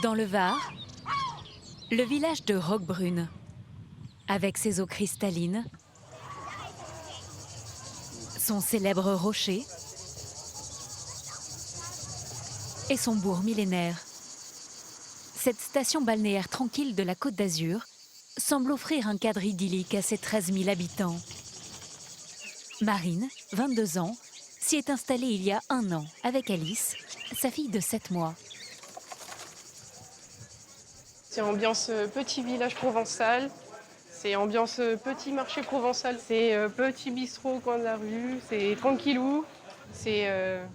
Dans le Var, le village de Roquebrune, avec ses eaux cristallines, son célèbre rocher et son bourg millénaire. Cette station balnéaire tranquille de la Côte d'Azur semble offrir un cadre idyllique à ses 13 000 habitants. Marine, 22 ans, s'y est installée il y a 1 an avec Alice, sa fille de 7 mois. C'est ambiance petit village provençal, c'est ambiance petit marché provençal, c'est petit bistrot au coin de la rue, c'est tranquillou, c'est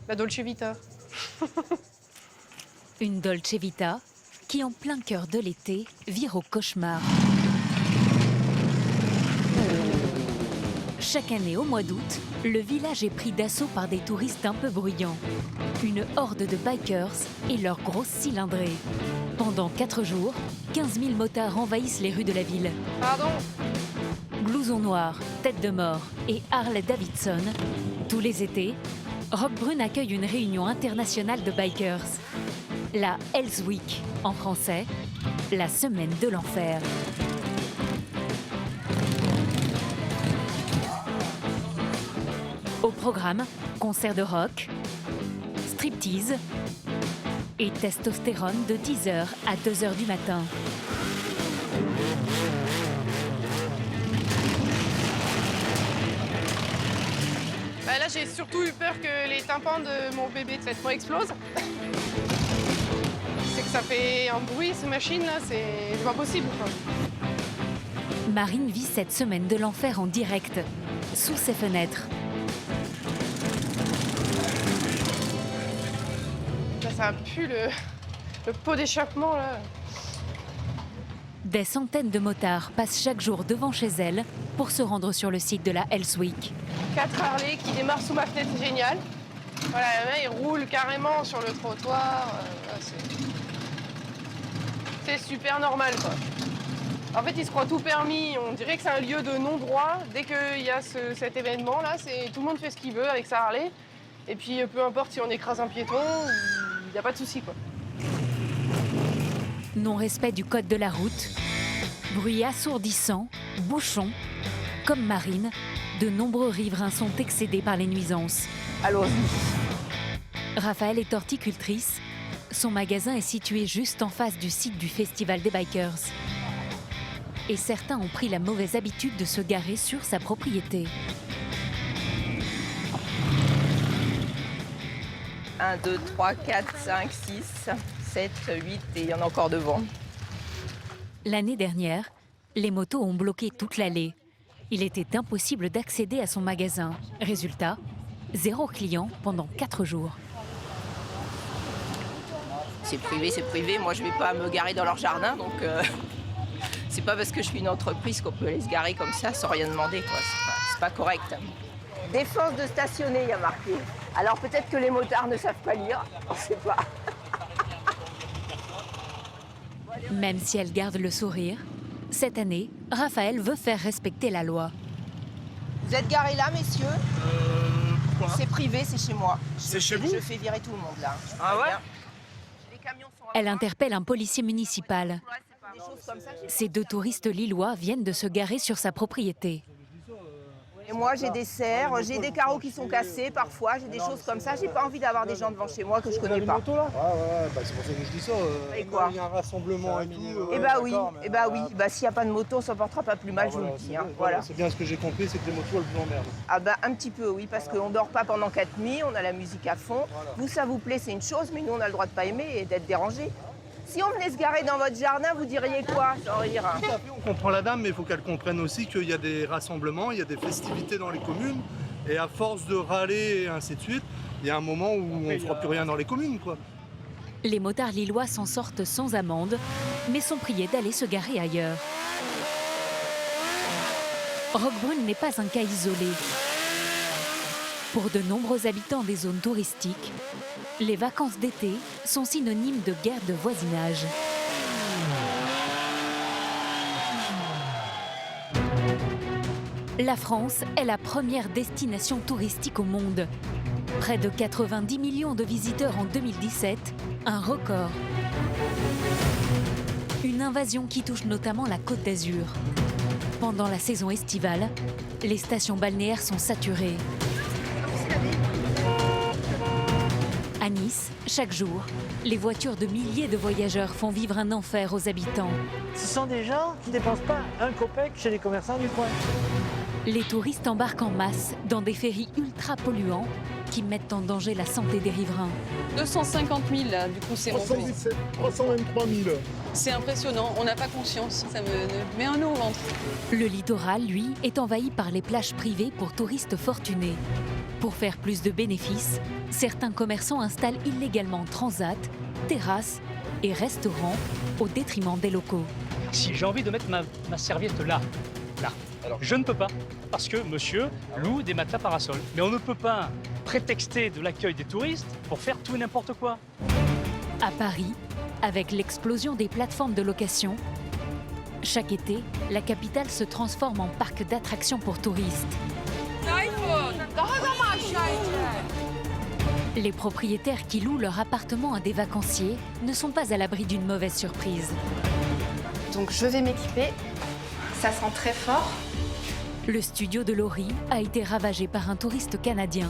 la Dolce Vita. Une Dolce Vita qui, en plein cœur de l'été, vire au cauchemar. Chaque année, au mois d'août, le village est pris d'assaut par des touristes un peu bruyants. Une horde de bikers et leurs grosses cylindrées. Pendant 4 jours, 15 000 motards envahissent les rues de la ville. Pardon? Blouson noir, tête de mort et Harley Davidson. Tous les étés, Roquebrune accueille une réunion internationale de bikers. La Hells Week, en français, la semaine de l'enfer. Au programme, concert de rock, striptease et testostérone de 10h à 2h du matin. Bah là, j'ai surtout eu peur que les tympans de mon bébé de 7 mois explosent. C'est que ça fait un bruit, ces machines-là, c'est pas possible, quoi. Marine vit cette semaine de l'enfer en direct, sous ses fenêtres. Là, ça pue le pot d'échappement, là. Des centaines de motards passent chaque jour devant chez elle pour se rendre sur le site de la Hells Week. 4 Harley qui démarrent sous ma fenêtre, c'est génial. Voilà, là, ils roulent carrément sur le trottoir. C'est super normal, quoi. En fait, ils se croient tout permis. On dirait que c'est un lieu de non-droit. Dès qu'il y a cet événement-là, tout le monde fait ce qu'il veut avec sa Harley. Et puis, peu importe si on écrase un piéton, il n'y a pas de souci, quoi. Non-respect du code de la route, bruit assourdissant, bouchons. Comme Marine, de nombreux riverains sont excédés par les nuisances. Allons-y. Raphaël est horticultrice. Son magasin est situé juste en face du site du Festival des Bikers. Et certains ont pris la mauvaise habitude de se garer sur sa propriété. 1, 2, 3, 4, 5, 6, 7, 8 et il y en a encore devant. L'année dernière, les motos ont bloqué toute l'allée. Il était impossible d'accéder à son magasin. Résultat, 0 client pendant 4 jours. C'est privé. Moi, je vais pas me garer dans leur jardin, donc c'est pas parce que je suis une entreprise qu'on peut aller se garer comme ça sans rien demander, quoi. C'est pas correct. Défense de stationner, il y a marqué. Alors peut-être que les motards ne savent pas lire, on sait pas. Même si elle garde le sourire, cette année, Raphaël veut faire respecter la loi. Vous êtes garés là, messieurs? Pourquoi? C'est privé, c'est chez moi. C'est chez vous? Je fais virer tout le monde là. Ah ouais? Les camions sont Elle interpelle un policier municipal. des choses comme ça. Ces 2 touristes lillois viennent de se garer sur sa propriété. Et moi, j'ai des serres, j'ai des carreaux qui sont cassés parfois, j'ai des choses comme ça. J'ai pas envie d'avoir des gens devant chez moi que je connais pas. Ouais, bah c'est pour ça que je dis ça. Et quoi? Il y a un rassemblement et tout. Eh bah oui, Bah s'il n'y a pas de moto, on s'en portera pas plus mal, je vous le dis. Hein. Voilà. C'est bien ce que j'ai compris, c'est que les motos, elles vous emmerdent. Ah bah un petit peu, oui, parce qu'on dort pas pendant 4 nuits, on a la musique à fond. Voilà. Vous, ça vous plaît, c'est une chose, mais nous, on a le droit de pas aimer et d'être dérangé. Si on venait se garer dans votre jardin, vous diriez quoi? Sans rire. Tout à fait, on comprend la dame, mais il faut qu'elle comprenne aussi qu'il y a des rassemblements, il y a des festivités dans les communes. Et à force de râler et ainsi de suite, il y a un moment où on ne fera plus rien dans les communes, quoi. Les motards lillois s'en sortent sans amende, mais sont priés d'aller se garer ailleurs. Roquebrune n'est pas un cas isolé. Pour de nombreux habitants des zones touristiques, les vacances d'été sont synonymes de guerre de voisinage. La France est la première destination touristique au monde. Près de 90 millions de visiteurs en 2017, un record. Une invasion qui touche notamment la Côte d'Azur. Pendant la saison estivale, les stations balnéaires sont saturées. À Nice, chaque jour, les voitures de milliers de voyageurs font vivre un enfer aux habitants. Ce sont des gens qui ne dépensent pas un copec chez les commerçants du coin. Les touristes embarquent en masse dans des ferries ultra polluants qui mettent en danger la santé des riverains. 250 000, là, du coup, c'est rempli. 317, 323 000. C'est impressionnant, on n'a pas conscience, ça me met un nœud au ventre. Le littoral, lui, est envahi par les plages privées pour touristes fortunés. Pour faire plus de bénéfices, certains commerçants installent illégalement transats, terrasses et restaurants au détriment des locaux. Si j'ai envie de mettre ma serviette là, je ne peux pas, parce que monsieur loue des matelas parasols. Mais on ne peut pas prétexter de l'accueil des touristes pour faire tout et n'importe quoi. À Paris, avec l'explosion des plateformes de location, chaque été, la capitale se transforme en parc d'attractions pour touristes. Les propriétaires qui louent leur appartement à des vacanciers ne sont pas à l'abri d'une mauvaise surprise. Donc je vais m'équiper, ça sent très fort. Le studio de Laurie a été ravagé par un touriste canadien.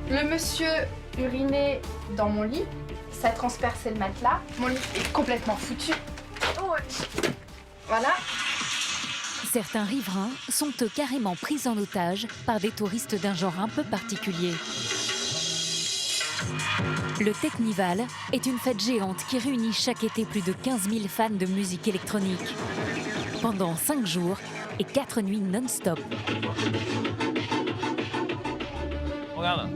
Le monsieur urinait dans mon lit, ça transperçait le matelas. Mon lit est complètement foutu. Voilà. Certains riverains sont eux carrément pris en otage par des touristes d'un genre un peu particulier. Le Technival est une fête géante qui réunit chaque été plus de 15 000 fans de musique électronique. Pendant 5 jours et 4 nuits non-stop. Regarde,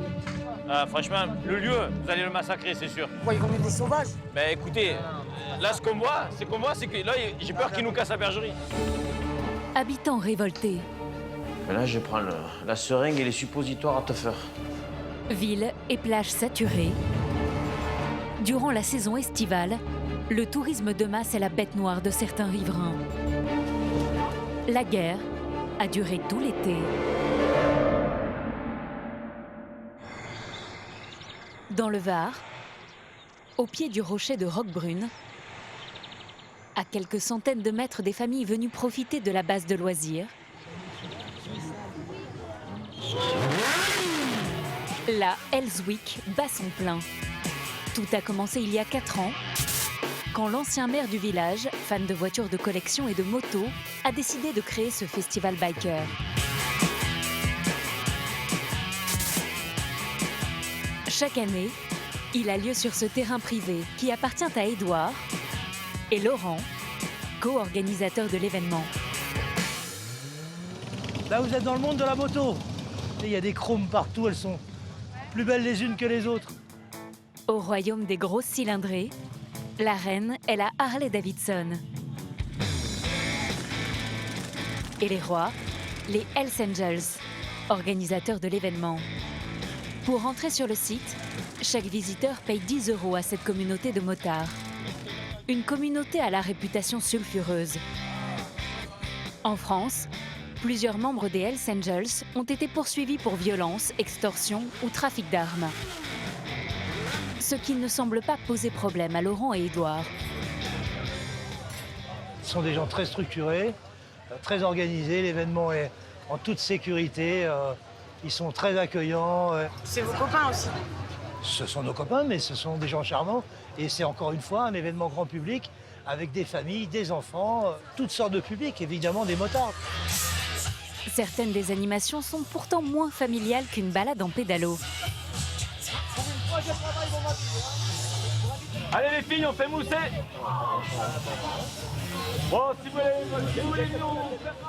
franchement, le lieu, vous allez le massacrer, c'est sûr. Ils vont mettre des sauvages. Mais écoutez, là, ce qu'on voit, c'est que là, j'ai peur qu'ils nous cassent la bergerie. Habitants révoltés. Mais là, je prends la seringue et les suppositoires à te faire. Villes et plages saturées. Durant la saison estivale, le tourisme de masse est la bête noire de certains riverains. La guerre a duré tout l'été. Dans le Var, au pied du rocher de Roquebrune, à quelques centaines de mètres des familles venues profiter de la base de loisirs, la Hells Week bat son plein. Tout a commencé il y a 4 ans, quand l'ancien maire du village, fan de voitures de collection et de motos, a décidé de créer ce festival biker. Chaque année, il a lieu sur ce terrain privé qui appartient à Édouard et Laurent, co-organisateurs de l'événement. Là, vous êtes dans le monde de la moto. Il y a des chromes partout, elles sont plus belles les unes que les autres. Au royaume des grosses cylindrées, la reine est la Harley Davidson. Et les rois, les Hells Angels, organisateurs de l'événement. Pour entrer sur le site, chaque visiteur paye 10 € à cette communauté de motards. Une communauté à la réputation sulfureuse. En France, plusieurs membres des Hells Angels ont été poursuivis pour violence, extorsion ou trafic d'armes. Ce qui ne semble pas poser problème à Laurent et Édouard. Ce sont des gens très structurés, très organisés. L'événement est en toute sécurité. Ils sont très accueillants. C'est vos copains aussi. Ce sont nos copains, mais ce sont des gens charmants. Et c'est encore une fois un événement grand public avec des familles, des enfants, toutes sortes de publics, évidemment des motards. Certaines des animations sont pourtant moins familiales qu'une balade en pédalo. Allez les filles, on fait mousser. Bon, si vous voulez nous...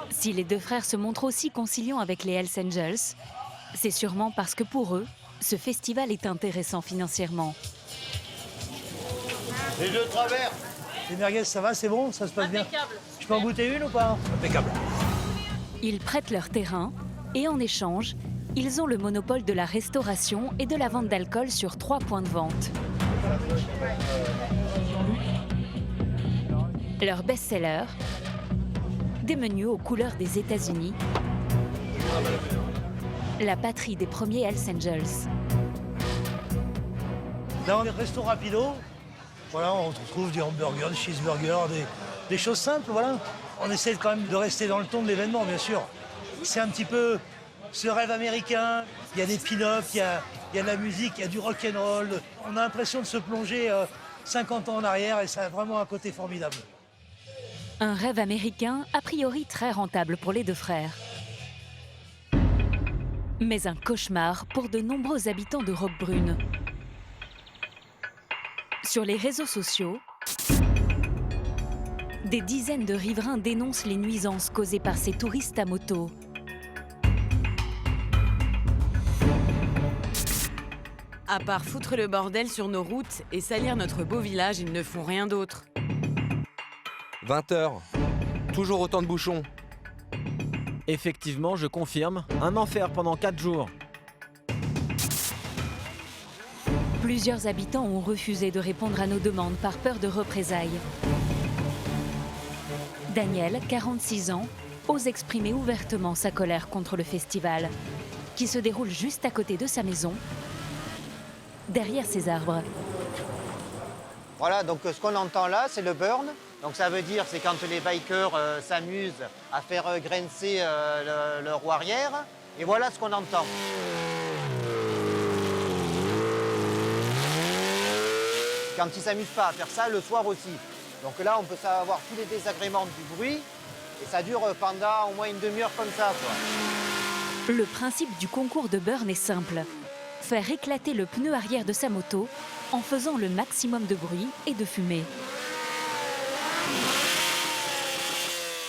Si les deux frères se montrent aussi conciliants avec les Hells Angels, c'est sûrement parce que pour eux, ce festival est intéressant financièrement. Les deux travers. Les merguez, ça va, c'est bon, ça se passe bien. Je peux en goûter une ou pas? Impeccable. Ils prêtent leur terrain et en échange, ils ont le monopole de la restauration et de la vente d'alcool sur 3 points de vente. Leur best-seller, des menus aux couleurs des États-Unis, la patrie des premiers Hells Angels. Dans les restos rapidos, voilà, on trouve des hamburgers, des cheeseburgers, des choses simples, voilà. On essaie quand même de rester dans le ton de l'événement, bien sûr. C'est un petit peu ce rêve américain. Il y a des pin-up, il y a de la musique, il y a du rock'n'roll. On a l'impression de se plonger 50 ans en arrière et ça a vraiment un côté formidable. Un rêve américain, a priori très rentable pour les deux frères. Mais un cauchemar pour de nombreux habitants de Roquebrune. Sur les réseaux sociaux, des dizaines de riverains dénoncent les nuisances causées par ces touristes à moto. À part foutre le bordel sur nos routes et salir notre beau village, ils ne font rien d'autre. 20 h, toujours autant de bouchons. Effectivement, je confirme, un enfer pendant 4 jours. Plusieurs habitants ont refusé de répondre à nos demandes par peur de représailles. Daniel, 46 ans, ose exprimer ouvertement sa colère contre le festival, qui se déroule juste à côté de sa maison, derrière ses arbres. Voilà, donc ce qu'on entend là, c'est le burn. Donc ça veut dire, c'est quand les bikers s'amusent à faire grincer leur roue arrière. Et voilà ce qu'on entend. Quand ils ne s'amusent pas à faire ça, le soir aussi. Donc là, on peut savoir tous les désagréments du bruit. Et ça dure pendant au moins une demi-heure comme ça, quoi. Le principe du concours de burn est simple. Faire éclater le pneu arrière de sa moto en faisant le maximum de bruit et de fumée.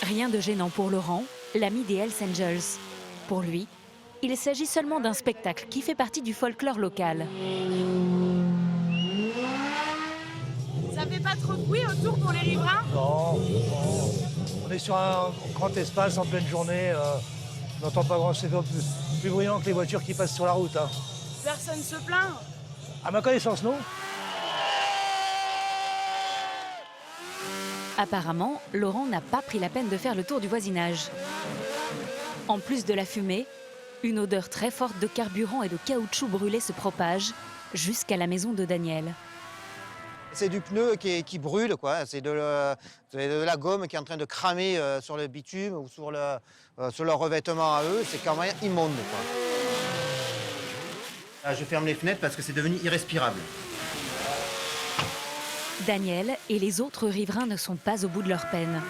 Rien de gênant pour Laurent, l'ami des Hells Angels. Pour lui, il s'agit seulement d'un spectacle qui fait partie du folklore local. Ça fait pas trop de bruit autour pour les riverains? Non. On est sur un grand espace en pleine journée. On n'entend pas grand chose. C'est plus bruyant que les voitures qui passent sur la route. Hein. Personne se plaint. À ma connaissance, non. Apparemment, Laurent n'a pas pris la peine de faire le tour du voisinage. En plus de la fumée, une odeur très forte de carburant et de caoutchouc brûlé se propage jusqu'à la maison de Daniel. C'est du pneu qui brûle, quoi. C'est de la gomme qui est en train de cramer sur le bitume ou sur leur revêtement à eux. C'est quand même immonde, quoi. Là, je ferme les fenêtres parce que c'est devenu irrespirable. Daniel et les autres riverains ne sont pas au bout de leur peine.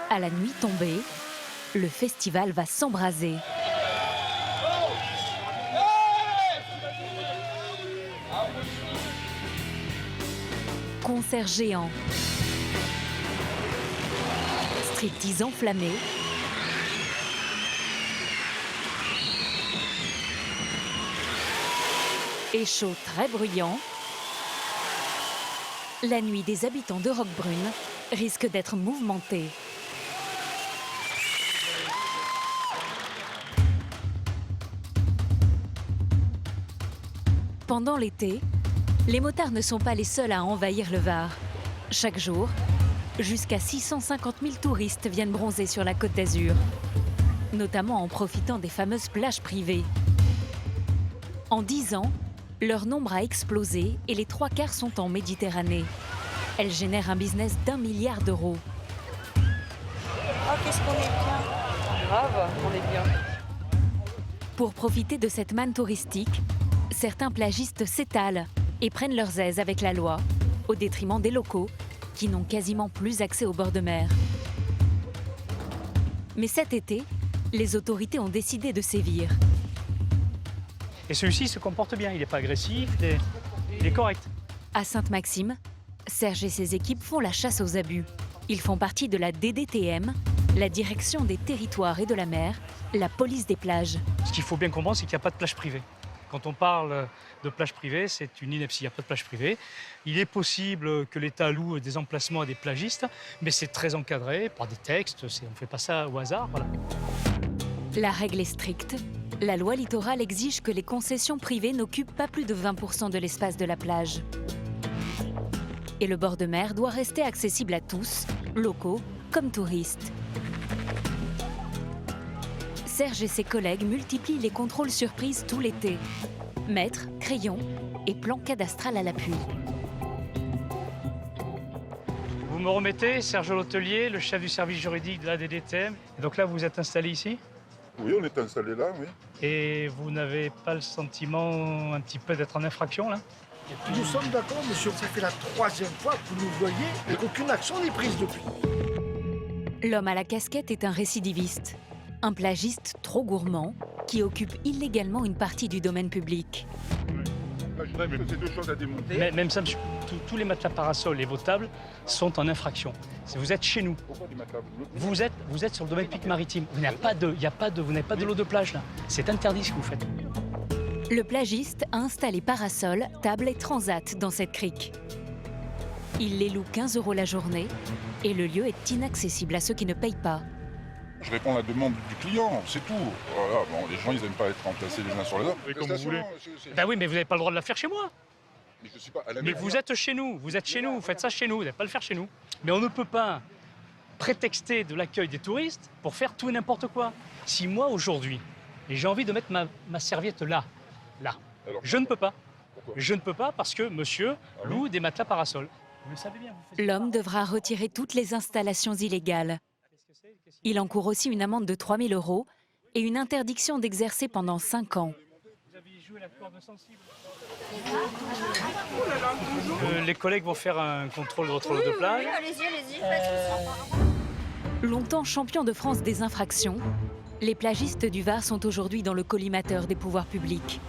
À la nuit tombée, le festival va s'embraser. Concerts géants, striptease enflammés, et chaud très bruyant. La nuit des habitants de Roquebrune risque d'être mouvementée. Pendant l'été, les motards ne sont pas les seuls à envahir le Var. Chaque jour, jusqu'à 650 000 touristes viennent bronzer sur la Côte d'Azur, notamment en profitant des fameuses plages privées. En 10 ans, leur nombre a explosé et les 3/4 sont en Méditerranée. Elles génèrent un business d'1 milliard d'euros. Oh, qu'est-ce qu'on est bien. Grave, on est bien. Pour profiter de cette manne touristique, certains plagistes s'étalent et prennent leurs aises avec la loi, au détriment des locaux, qui n'ont quasiment plus accès au bord de mer. Mais cet été, les autorités ont décidé de sévir. Et celui-ci se comporte bien, il n'est pas agressif, il est correct. À Sainte-Maxime, Serge et ses équipes font la chasse aux abus. Ils font partie de la DDTM, la Direction des territoires et de la mer, la police des plages. Ce qu'il faut bien comprendre, c'est qu'il n'y a pas de plage privée. Quand on parle de plage privée, c'est une ineptie, il n'y a pas de plage privée. Il est possible que l'État loue des emplacements à des plagistes, mais c'est très encadré par des textes, on ne fait pas ça au hasard. Voilà. La règle est stricte. La loi littorale exige que les concessions privées n'occupent pas plus de 20% de l'espace de la plage. Et le bord de mer doit rester accessible à tous, locaux comme touristes. Serge et ses collègues multiplient les contrôles surprises tout l'été. Mètre, crayon et plan cadastral à l'appui. Vous me remettez, Serge Lotelier, le chef du service juridique de la DDTM. Et donc là, vous êtes installé ici? Oui, on est installé là, oui. Et vous n'avez pas le sentiment un petit peu d'être en infraction, là? Nous sommes d'accord, monsieur. Ça fait la 3e fois que vous nous voyez et qu'aucune action n'est prise depuis. L'homme à la casquette est un récidiviste. Un plagiste trop gourmand qui occupe illégalement une partie du domaine public. C'est deux choses à démonter. Même ça, tous les matelas parasols et vos tables sont en infraction. Vous êtes chez nous. Pourquoi des matelas? Vous êtes sur le domaine public maritime. Vous n'avez pas de l'eau de plage, là. C'est interdit ce que vous faites. Le plagiste a installé parasols, tables et transats dans cette crique. Il les loue 15 € la journée et le lieu est inaccessible à ceux qui ne payent pas. Je réponds à la demande du client, c'est tout. Voilà, bon, les gens, ils n'aiment pas être remplacés les uns sur les autres. Mais comme vous voulez. Ben oui, mais vous n'avez pas le droit de la faire chez moi. Mais je suis pas à la Mais maison. vous êtes chez nous, vous faites ça chez nous, vous n'allez pas le faire chez nous. Mais on ne peut pas prétexter de l'accueil des touristes pour faire tout et n'importe quoi. Si moi, aujourd'hui, j'ai envie de mettre ma serviette là, Alors, je ne peux pas. pourquoi? Je ne peux pas parce que monsieur loue des matelas parasols. Vous le savez bien. L'homme devra retirer toutes les installations illégales. Il encourt aussi une amende de 3 000 € et une interdiction d'exercer pendant 5 ans. Vous avez joué la corde sensible. Les collègues vont faire un contrôle de votre lot de plage. allez-y. Longtemps champion de France des infractions, les plagistes du Var sont aujourd'hui dans le collimateur des pouvoirs publics.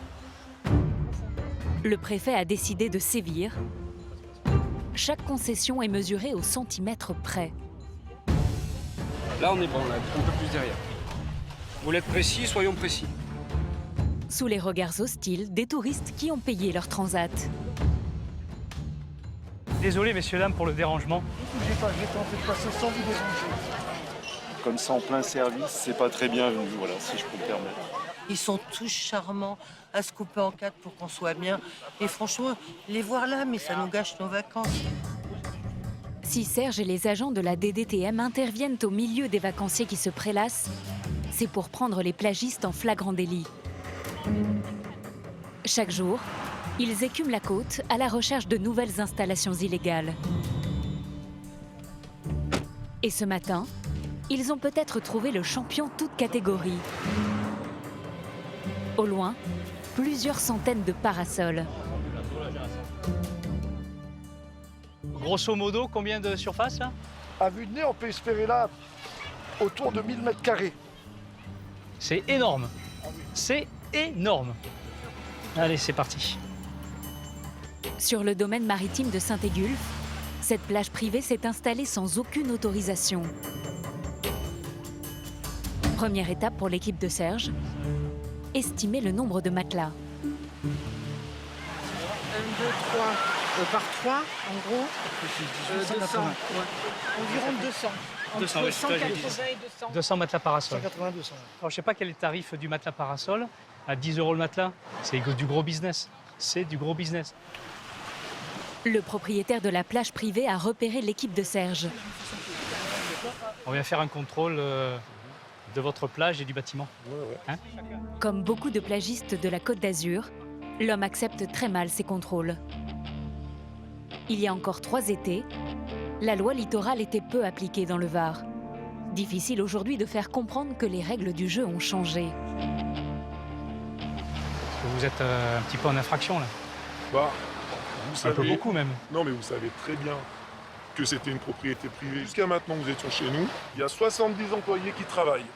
Le préfet a décidé de sévir. Chaque concession est mesurée au centimètre près. Là, on est bon, là, un peu plus derrière. Vous voulez être précis, soyons précis. Sous les regards hostiles des touristes qui ont payé leur transat. Désolé, messieurs, dames, pour le dérangement. Ne bougez pas, je vais tenter de passer sans vous déranger. Comme ça, en plein service, c'est pas très bienvenu, voilà, si je peux me permettre. Ils sont tous charmants à se couper en quatre pour qu'on soit bien. Et franchement, les voir là, mais ça nous gâche nos vacances. Si Serge et les agents de la DDTM interviennent au milieu des vacanciers qui se prélassent, c'est pour prendre les plagistes en flagrant délit. Chaque jour, ils écument la côte à la recherche de nouvelles installations illégales. Et ce matin, ils ont peut-être trouvé le champion toute catégorie. Au loin, plusieurs centaines de parasols. Grosso modo, combien de surface là? À vue de nez, on peut espérer là autour de 1000 m². C'est énorme. C'est énorme. Allez, c'est parti. Sur le domaine maritime de Saint-Égulphe, cette plage privée s'est installée sans aucune autorisation. Première étape pour l'équipe de Serge, estimer le nombre de matelas. 1, 2, 3. Par 3, en gros, 200. Environ 200. Entre 200, oui, 180 et 200. 200 matelas parasols. 180, 200. Alors, je ne sais pas quel est le tarif du matelas parasol. À 10 € le matelas, c'est du gros business. C'est du gros business. Le propriétaire de la plage privée a repéré l'équipe de Serge. On vient faire un contrôle de votre plage et du bâtiment. Hein? Comme beaucoup de plagistes de la Côte d'Azur, l'homme accepte très mal ces contrôles. Il y a encore 3 étés, la loi littorale était peu appliquée dans le Var. Difficile aujourd'hui de faire comprendre que les règles du jeu ont changé. Vous êtes un petit peu en infraction là. Bah, vous savez, un peu beaucoup même. Non, mais vous savez très bien que c'était une propriété privée. Jusqu'à maintenant, nous étions chez nous. Il y a 70 employés qui travaillent.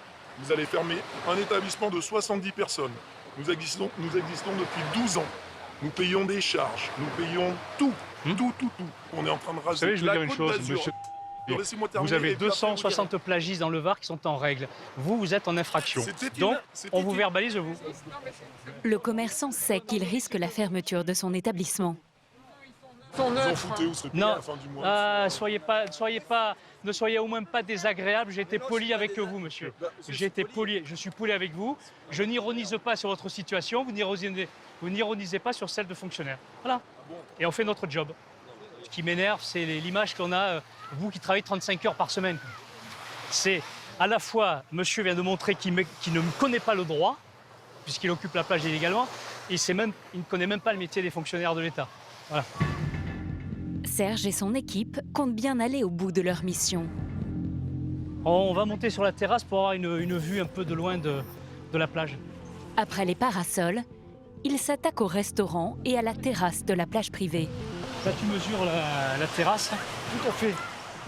Vous allez fermer un établissement de 70 personnes. Nous existons depuis 12 ans. Nous payons des charges, nous payons tout. Tout. On est en train de raser. Vous savez, je veux dire une chose, d'Azur. monsieur. Laissez-moi terminer Vous avez et puis après, 260 plagistes dans le Var qui sont en règle. Vous êtes en infraction. Donc, on vous verbalise, vous. Le commerçant sait qu'il risque la fermeture de son établissement. Vous en foutez, vous serez payé à la fin du mois. Ne soyez au moins pas désagréable. J'ai été poli avec vous, monsieur. J'ai été poli. Je suis poli avec vous. Je n'ironise pas sur votre situation. Vous n'ironisez pas sur celle de fonctionnaire. Voilà. Et on fait notre job. Ce qui m'énerve, c'est l'image qu'on a, vous qui travaillez 35 heures par semaine. C'est à la fois, monsieur vient de montrer qu'il ne me connaît pas le droit, puisqu'il occupe la plage illégalement, il ne connaît même pas le métier des fonctionnaires de l'État. Voilà. Serge et son équipe comptent bien aller au bout de leur mission. On va monter sur la terrasse pour avoir une vue un peu de loin de la plage. Après les parasols, ils s'attaquent au restaurant et à la terrasse de la plage privée. Là, tu mesures la terrasse. Tout à fait.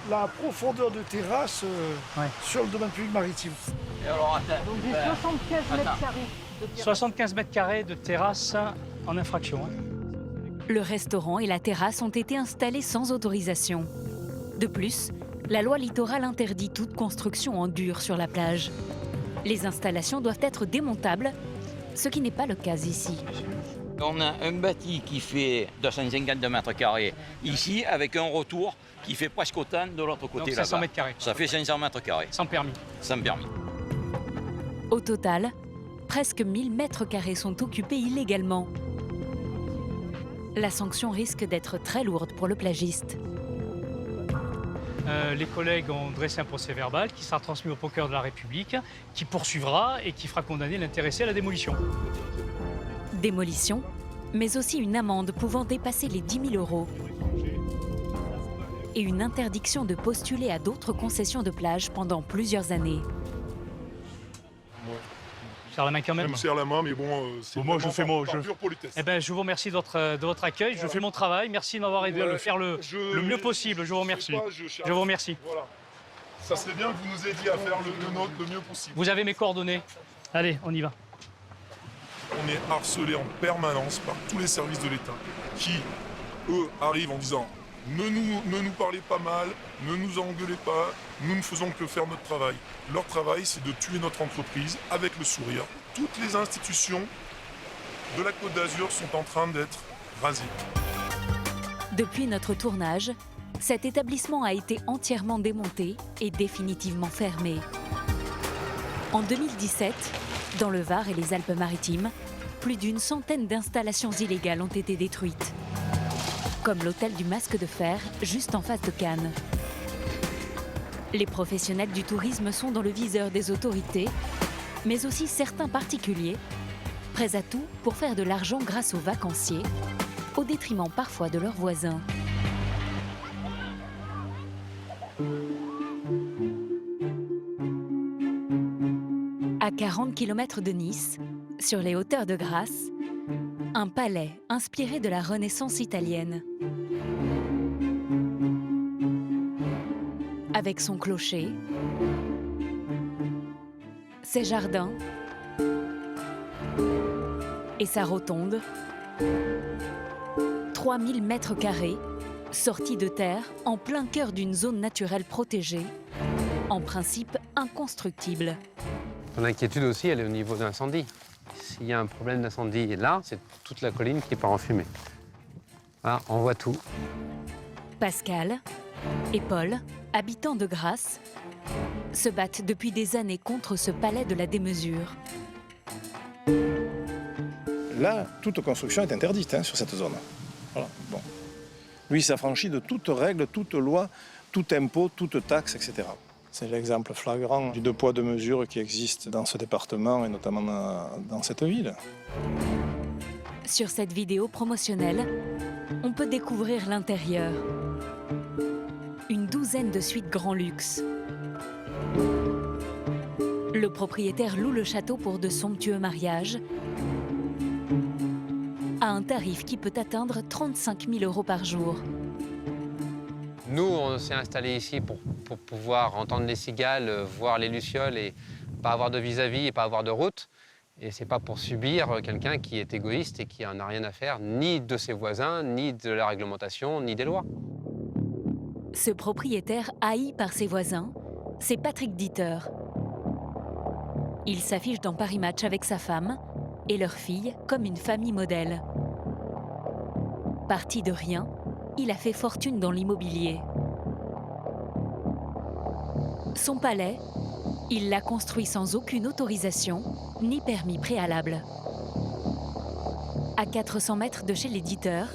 La profondeur de terrasse sur le domaine public maritime. Et alors, Donc j'ai 75 mètres carrés de terrasse. 75 mètres carrés de terrasse en infraction. Le restaurant et la terrasse ont été installés sans autorisation. De plus, la loi littorale interdit toute construction en dur sur la plage. Les installations doivent être démontables, ce qui n'est pas le cas ici. On a un bâti qui fait 252 mètres carrés ici, avec un retour qui fait presque autant de l'autre côté là-bas. 500 mètres carrés. Ça fait 500 mètres carrés. Sans permis. Sans permis. Au total, presque 1000 mètres carrés sont occupés illégalement. La sanction risque d'être très lourde pour le plagiste. Les collègues ont dressé un procès-verbal qui sera transmis au procureur de la République, qui poursuivra et qui fera condamner l'intéressé à la démolition. Démolition, mais aussi une amende pouvant dépasser les 10 000 €. Et une interdiction de postuler à d'autres concessions de plage pendant plusieurs années. Serre la main quand même. Je me serre la main, mais bon, c'est moi, je fais mon par pure politesse. Eh ben, je vous remercie de votre accueil. Voilà. Je fais mon travail. Merci de m'avoir aidé à le faire le mieux possible. Je vous remercie. Je vous remercie. Voilà. Ça serait bien que vous nous aidiez à faire le mieux possible. Vous avez mes coordonnées. Allez, on y va. On est harcelé en permanence par tous les services de l'État qui, eux, arrivent en disant ne nous parlez pas mal, ne nous engueulez pas, nous ne faisons que faire notre travail. Leur travail, c'est de tuer notre entreprise avec le sourire. Toutes les institutions de la Côte d'Azur sont en train d'être rasées. Depuis notre tournage, cet établissement a été entièrement démonté et définitivement fermé. En 2017, dans le Var et les Alpes-Maritimes, plus d'une centaine d'installations illégales ont été détruites. Comme l'hôtel du Masque de Fer, juste en face de Cannes. Les professionnels du tourisme sont dans le viseur des autorités, mais aussi certains particuliers, prêts à tout pour faire de l'argent grâce aux vacanciers, au détriment parfois de leurs voisins. À 40 km de Nice, sur les hauteurs de Grasse, un palais inspiré de la Renaissance italienne. Avec son clocher, ses jardins et sa rotonde. 3000 mètres carrés, sortis de terre en plein cœur d'une zone naturelle protégée, en principe inconstructible. L'inquiétude aussi, elle est au niveau d'incendie. S'il y a un problème d'incendie là, c'est toute la colline qui part en fumée. Voilà, on voit tout. Pascal et Paul, habitants de Grasse, se battent depuis des années contre ce palais de la démesure. Là, toute construction est interdite sur cette zone. Voilà, bon. Lui, il s'affranchit de toute règle, toute loi, tout impôt, toute taxe, etc. C'est l'exemple flagrant du deux poids, deux mesures qui existe dans ce département et notamment dans cette ville. Sur cette vidéo promotionnelle, on peut découvrir l'intérieur. Une douzaine de suites grand luxe. Le propriétaire loue le château pour de somptueux mariages à un tarif qui peut atteindre 35 000 € par jour. Nous, on s'est installés ici pour pouvoir entendre les cigales, voir les lucioles et pas avoir de vis-à-vis et pas avoir de route. Et c'est pas pour subir quelqu'un qui est égoïste et qui en a rien à faire ni de ses voisins, ni de la réglementation, ni des lois. Ce propriétaire haï par ses voisins, c'est Patrick Dieter. Il s'affiche dans Paris Match avec sa femme et leur fille comme une famille modèle. Parti de rien, il a fait fortune dans l'immobilier. Son palais, il l'a construit sans aucune autorisation ni permis préalable. À 400 mètres de chez l'éditeur,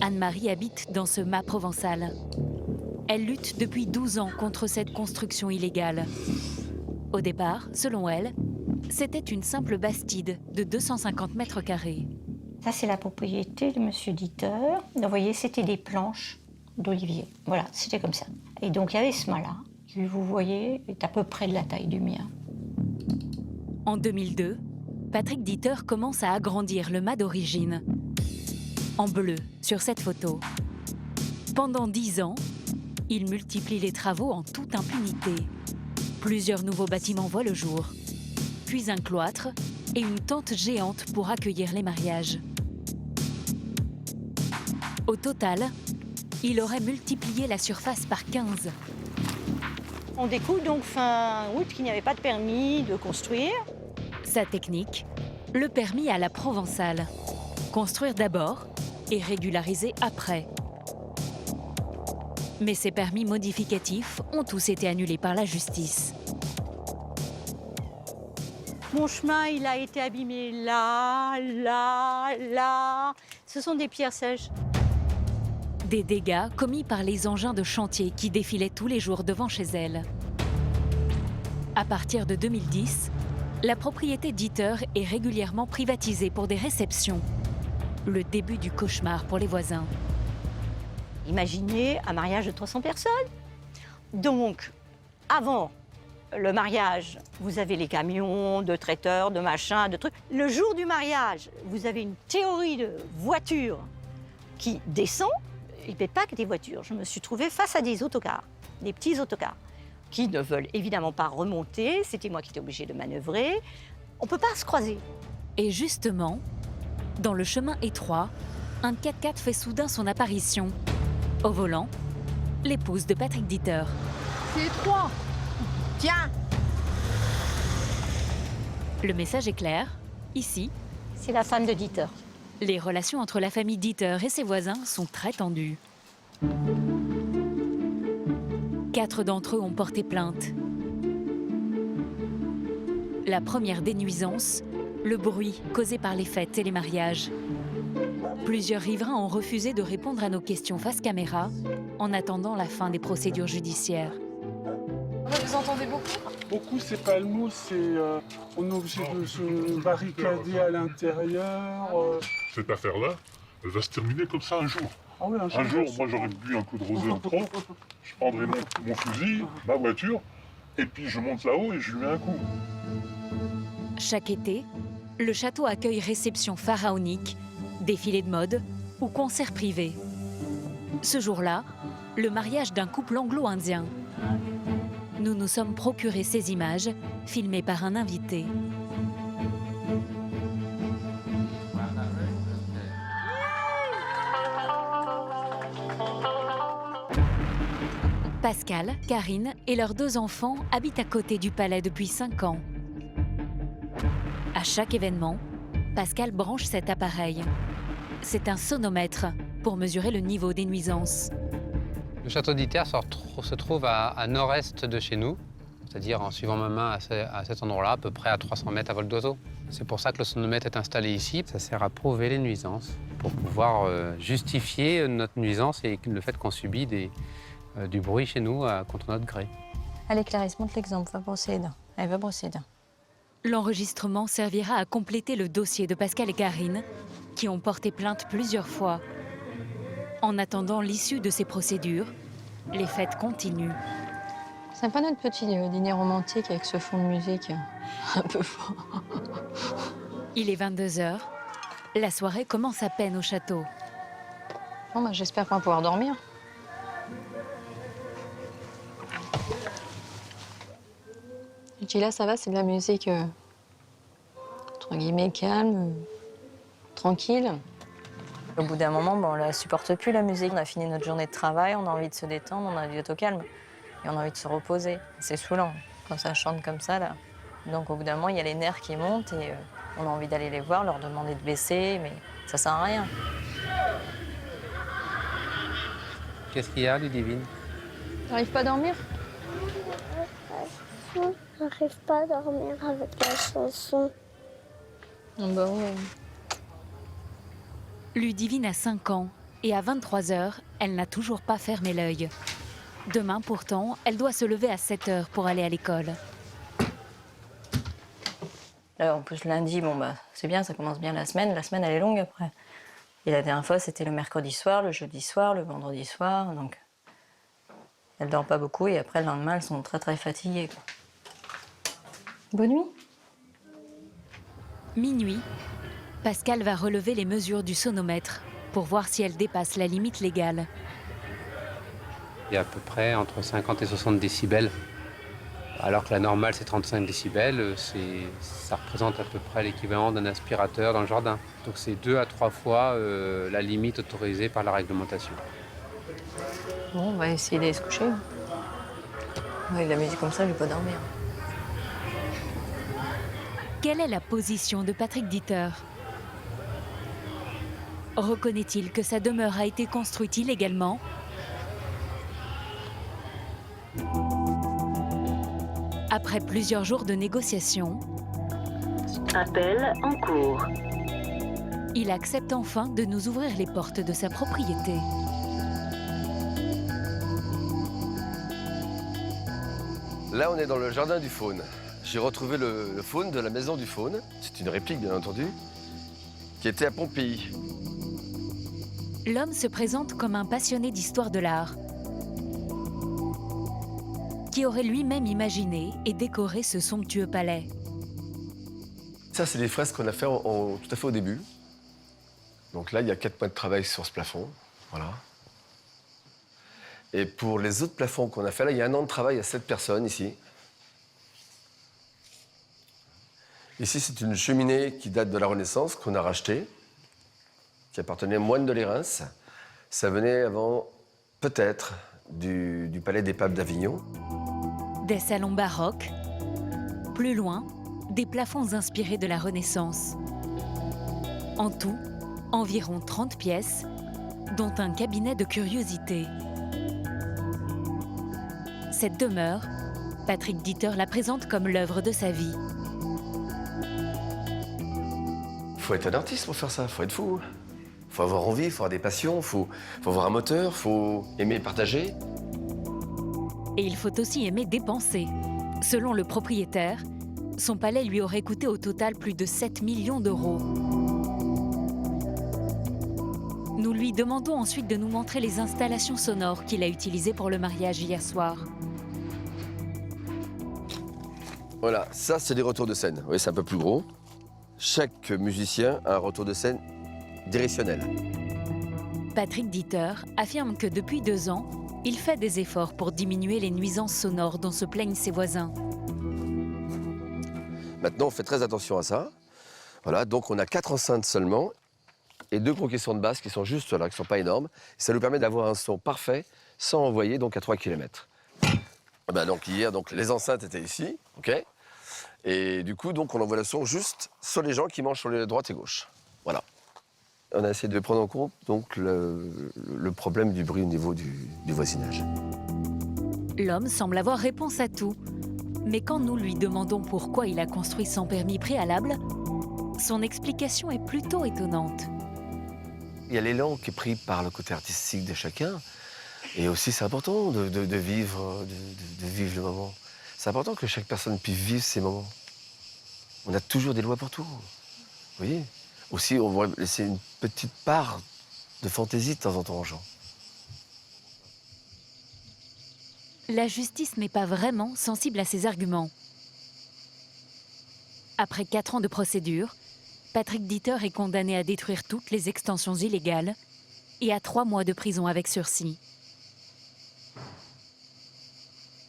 Anne-Marie habite dans ce mât provençal. Elle lutte depuis 12 ans contre cette construction illégale. Au départ, selon elle, c'était une simple bastide de 250 mètres carrés. Ça, c'est la propriété de Monsieur Dieter. Vous voyez, c'était des planches d'olivier. Voilà, c'était comme ça. Et donc, il y avait ce mât-là, qui, vous voyez, est à peu près de la taille du mien. En 2002, Patrick Dieter commence à agrandir le mât d'origine. En bleu, sur cette photo. Pendant 10 ans, il multiplie les travaux en toute impunité. Plusieurs nouveaux bâtiments voient le jour. Puis un cloître et une tente géante pour accueillir les mariages. Au total, il aurait multiplié la surface par 15. On découvre donc fin août qu'il n'y avait pas de permis de construire. Sa technique, le permis à la provençale. Construire d'abord et régulariser après. Mais ces permis modificatifs ont tous été annulés par la justice. Mon chemin, il a été abîmé là, là, là. Ce sont des pierres sèches. Des dégâts commis par les engins de chantier qui défilaient tous les jours devant chez elle. À partir de 2010, la propriété Dieter est régulièrement privatisée pour des réceptions. Le début du cauchemar pour les voisins. Imaginez un mariage de 300 personnes. Donc, avant le mariage, vous avez les camions de traiteurs, de machins, de trucs. Le jour du mariage, vous avez une théorie de voiture qui descend. Il n'y avait pas que des voitures. Je me suis trouvée face à des autocars, des petits autocars, qui ne veulent évidemment pas remonter. C'était moi qui étais obligée de manœuvrer. On ne peut pas se croiser. Et justement, dans le chemin étroit, un 4x4 fait soudain son apparition. Au volant, l'épouse de Patrick Dieter. C'est étroit. Tiens. Le message est clair. Ici, c'est la femme de Dieter. Les relations entre la famille Dieter et ses voisins sont très tendues. 4 d'entre eux ont porté plainte. La première des nuisances, le bruit causé par les fêtes et les mariages. Plusieurs riverains ont refusé de répondre à nos questions face caméra en attendant la fin des procédures judiciaires. Vous entendez beaucoup? Beaucoup, c'est pas le mot, c'est on est obligé de se barricader à l'intérieur. Cette affaire-là, elle va se terminer comme ça un jour. Ah oui, un jour, moi j'aurais bu un coup de rosé en trop, je prendrai mon fusil, ma voiture, et puis je monte là-haut et je lui mets un coup. Chaque été, le château accueille réceptions pharaoniques, défilés de mode ou concerts privés. Ce jour-là, le mariage d'un couple anglo-indien. Nous nous sommes procuré ces images, filmées par un invité. Pascal, Karine et leurs 2 enfants habitent à côté du palais depuis 5 ans. À chaque événement, Pascal branche cet appareil. C'est un sonomètre pour mesurer le niveau des nuisances. Le château d'Dieter se trouve à nord-est de chez nous, c'est-à-dire en suivant ma main à cet endroit-là, à peu près à 300 mètres à vol d'oiseau. C'est pour ça que le sonomètre est installé ici. Ça sert à prouver les nuisances, pour pouvoir justifier notre nuisance et le fait qu'on subit du bruit chez nous contre notre gré. Allez Clarisse, montre l'exemple, va brosser les dents. Elle va brosser les dents. L'enregistrement servira à compléter le dossier de Pascal et Karine, qui ont porté plainte plusieurs fois. En attendant l'issue de ces procédures, les fêtes continuent. C'est pas notre petit dîner romantique avec ce fond de musique un peu fort. Il est 22h. La soirée commence à peine au château. Bon, bah, j'espère qu'on va pouvoir dormir. Et puis là, ça va, c'est de la musique entre guillemets calme, tranquille. Au bout d'un moment, on la supporte plus, la musique. On a fini notre journée de travail, on a envie de se détendre, on a envie d'être au calme. Et on a envie de se reposer. C'est saoulant quand ça chante comme ça, là. Donc au bout d'un moment, il y a les nerfs qui montent et on a envie d'aller les voir, leur demander de baisser, mais ça sert à rien. Qu'est-ce qu'il y a, Ludivine? T'arrives pas à dormir? J'arrive pas à dormir avec la chanson. Bah ouais. Ludivine a 5 ans et à 23h, elle n'a toujours pas fermé l'œil. Demain, pourtant, elle doit se lever à 7h pour aller à l'école. Là, en plus, lundi, bon, bah, c'est bien, ça commence bien la semaine. La semaine, elle est longue après. Et la dernière fois, c'était le mercredi soir, le jeudi soir, le vendredi soir. Donc, elles dorment pas beaucoup et après, le lendemain, elles sont très, très fatiguées, quoi. Bonne nuit. Minuit, Pascal va relever les mesures du sonomètre pour voir si elle dépasse la limite légale. Il y a à peu près entre 50 et 60 décibels. Alors que la normale, c'est 35 décibels, ça représente à peu près l'équivalent d'un aspirateur dans le jardin. Donc c'est 2 à 3 fois la limite autorisée par la réglementation. Bon, on va essayer d'aller se coucher. Avec la musique comme ça, je ne vais pas dormir. Quelle est la position de Patrick Dieter? Reconnaît-il que sa demeure a été construite illégalement? Après plusieurs jours de négociations, appel en cours. Il accepte enfin de nous ouvrir les portes de sa propriété. Là, on est dans le jardin du faune. J'ai retrouvé le faune de la maison du faune. C'est une réplique, bien entendu, qui était à Pompéi. L'homme se présente comme un passionné d'histoire de l'art, qui aurait lui-même imaginé et décoré ce somptueux palais. Ça, c'est des fresques qu'on a fait tout à fait au début. Donc là, il y a 4 mois de travail sur ce plafond. Voilà. Et pour les autres plafonds qu'on a fait, là, il y a 1 an de travail à 7 personnes ici. Ici, c'est une cheminée qui date de la Renaissance, qu'on a rachetée, qui appartenait aux moines de Lérins. Ça venait avant, peut-être, du palais des papes d'Avignon. Des salons baroques. Plus loin, des plafonds inspirés de la Renaissance. En tout, environ 30 pièces, dont un cabinet de curiosités. Cette demeure, Patrick Dieter la présente comme l'œuvre de sa vie. Faut être un artiste pour faire ça, faut être fou. Faut avoir envie, faut avoir des passions, faut avoir un moteur, faut aimer partager. Et il faut aussi aimer dépenser. Selon le propriétaire, son palais lui aurait coûté au total plus de 7 millions d'euros. Nous lui demandons ensuite de nous montrer les installations sonores qu'il a utilisées pour le mariage hier soir. Voilà, ça c'est des retours de scène. Oui, c'est un peu plus gros. Chaque musicien a un retour de scène directionnel. Patrick Dieter affirme que depuis 2 ans, il fait des efforts pour diminuer les nuisances sonores dont se plaignent ses voisins. Maintenant, on fait très attention à ça. Voilà, donc on a 4 enceintes seulement et 2 gros caissons de basse qui sont juste là, qui ne sont pas énormes. Ça nous permet d'avoir un son parfait sans envoyer donc à 3 km. Ben donc hier, les enceintes étaient ici, ok. Et du coup, donc on envoie le son juste sur les gens qui mangent sur les droite et gauche. Voilà. On a essayé de prendre en compte donc le problème du bruit au niveau du voisinage. L'homme semble avoir réponse à tout. Mais quand nous lui demandons pourquoi il a construit sans permis préalable, son explication est plutôt étonnante. Il y a l'élan qui est pris par le côté artistique de chacun. Et aussi, c'est important de vivre le moment. C'est important que chaque personne puisse vivre ses moments. On a toujours des lois pour tout. Vous voyez ? Aussi, on va laisser une petite part de fantaisie de temps en temps aux gens. La justice n'est pas vraiment sensible à ces arguments. Après 4 ans de procédure, Patrick Dieter est condamné à détruire toutes les extensions illégales et à 3 mois de prison avec sursis.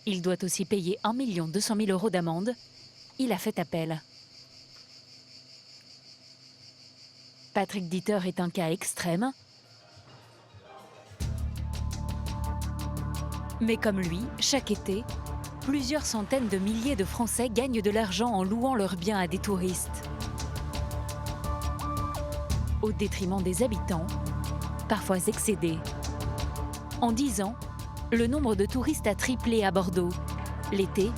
Il doit aussi payer 1 200 000 € d'amende. Il a fait appel. Patrick Dieter est un cas extrême. Mais comme lui, chaque été, plusieurs centaines de milliers de Français gagnent de l'argent en louant leurs biens à des touristes. Au détriment des habitants, parfois excédés. En 10 ans, le nombre de touristes a triplé à Bordeaux. L'été,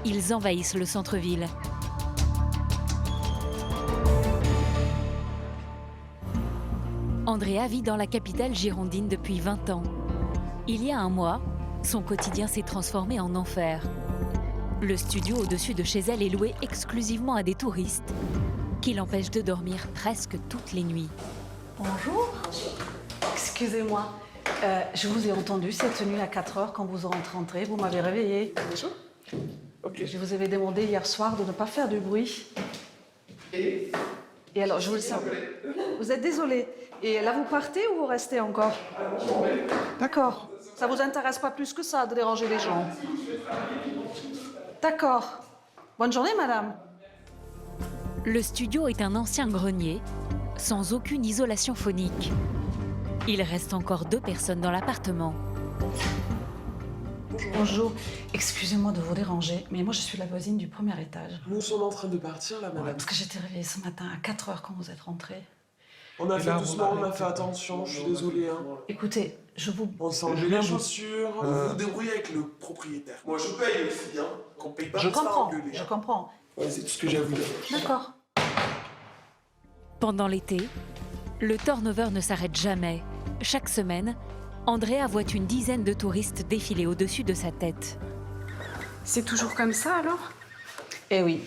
ils envahissent le centre-ville. Andrea vit dans la capitale girondine depuis 20 ans. Il y a un mois, son quotidien s'est transformé en enfer. Le studio au-dessus de chez elle est loué exclusivement à des touristes qui l'empêchent de dormir presque toutes les nuits. Bonjour. Excusez-moi, je vous ai entendu cette nuit à 4 heures quand vous êtes rentré. Vous m'avez réveillé. Bonjour. Okay. Je vous avais demandé hier soir de ne pas faire du bruit. Et alors, je voulais savoir. Vous êtes désolé. Et là, vous partez ou vous restez encore? D'accord. Ça vous intéresse pas plus que ça de déranger les gens? D'accord. Bonne journée, madame. Le studio est un ancien grenier, sans aucune isolation phonique. Il reste encore 2 personnes dans l'appartement. Bonjour. Excusez-moi de vous déranger, mais moi je suis la voisine du premier étage. Nous sommes en train de partir là, madame. Ouais, parce que j'étais réveillée ce matin à 4 heures quand vous êtes rentrée. On a fait doucement, on a fait attention, je suis désolé. Hein. Écoutez, je vous... On s'enlève les chaussures, vous vous débrouillez avec le propriétaire. Moi je paye aussi, hein. Qu'on paye pas. Je comprends, je comprends. Ouais, c'est tout ce que j'ai à vous dire. D'accord. Pendant l'été, le turnover ne s'arrête jamais. Chaque semaine, Andrea voit une dizaine de touristes défiler au-dessus de sa tête. C'est toujours comme ça alors? Eh oui.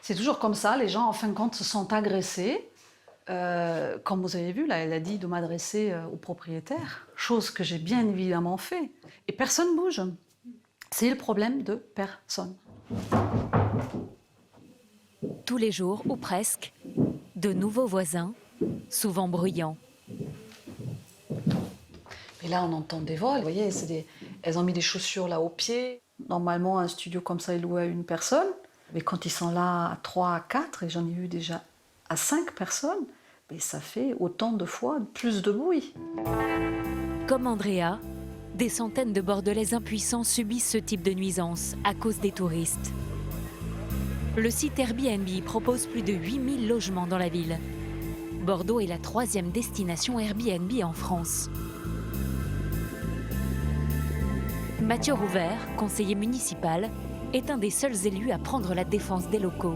C'est toujours comme ça, les gens en fin de compte se sont agressés. Comme vous avez vu, là, elle a dit de m'adresser au propriétaire, chose que j'ai bien évidemment fait. Et personne ne bouge. C'est le problème de personne. Tous les jours, ou presque, de nouveaux voisins, souvent bruyants. Et là, on entend des vols. Vous voyez, elles ont mis des chaussures là aux pieds. Normalement, un studio comme ça est loué à une personne. Mais quand ils sont là à 3, à 4, et j'en ai eu déjà à 5 personnes, mais ça fait autant de fois plus de bruit. Comme Andrea, des centaines de Bordelais impuissants subissent ce type de nuisance à cause des touristes. Le site Airbnb propose plus de 8000 logements dans la ville. Bordeaux est la 3e destination Airbnb en France. Mathieu Rouvert, conseiller municipal, est un des seuls élus à prendre la défense des locaux.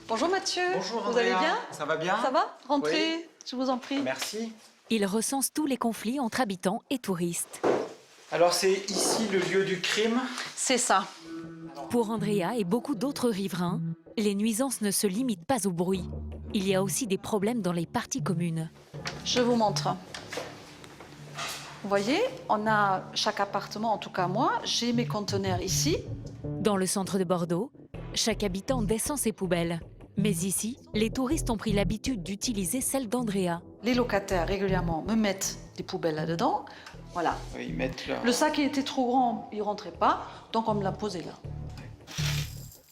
Bonjour Mathieu. Bonjour Andrea. Vous allez bien? Ça va bien? Ça va? Rentrez, Oui. je vous en prie. Merci. Il recense tous les conflits entre habitants et touristes. Alors c'est ici le lieu du crime? C'est ça. Pour Andrea et beaucoup d'autres riverains, les nuisances ne se limitent pas au bruit. Il y a aussi des problèmes dans les parties communes. Je vous montre. Vous voyez, on a chaque appartement, en tout cas moi, j'ai mes conteneurs ici. Dans le centre de Bordeaux, chaque habitant descend ses poubelles. Mais ici, les touristes ont pris l'habitude d'utiliser celles d'Andrea. Les locataires régulièrement me mettent des poubelles là-dedans. Voilà. Ils mettent leur... Le sac était trop grand, il ne rentrait pas, donc on me l'a posé là.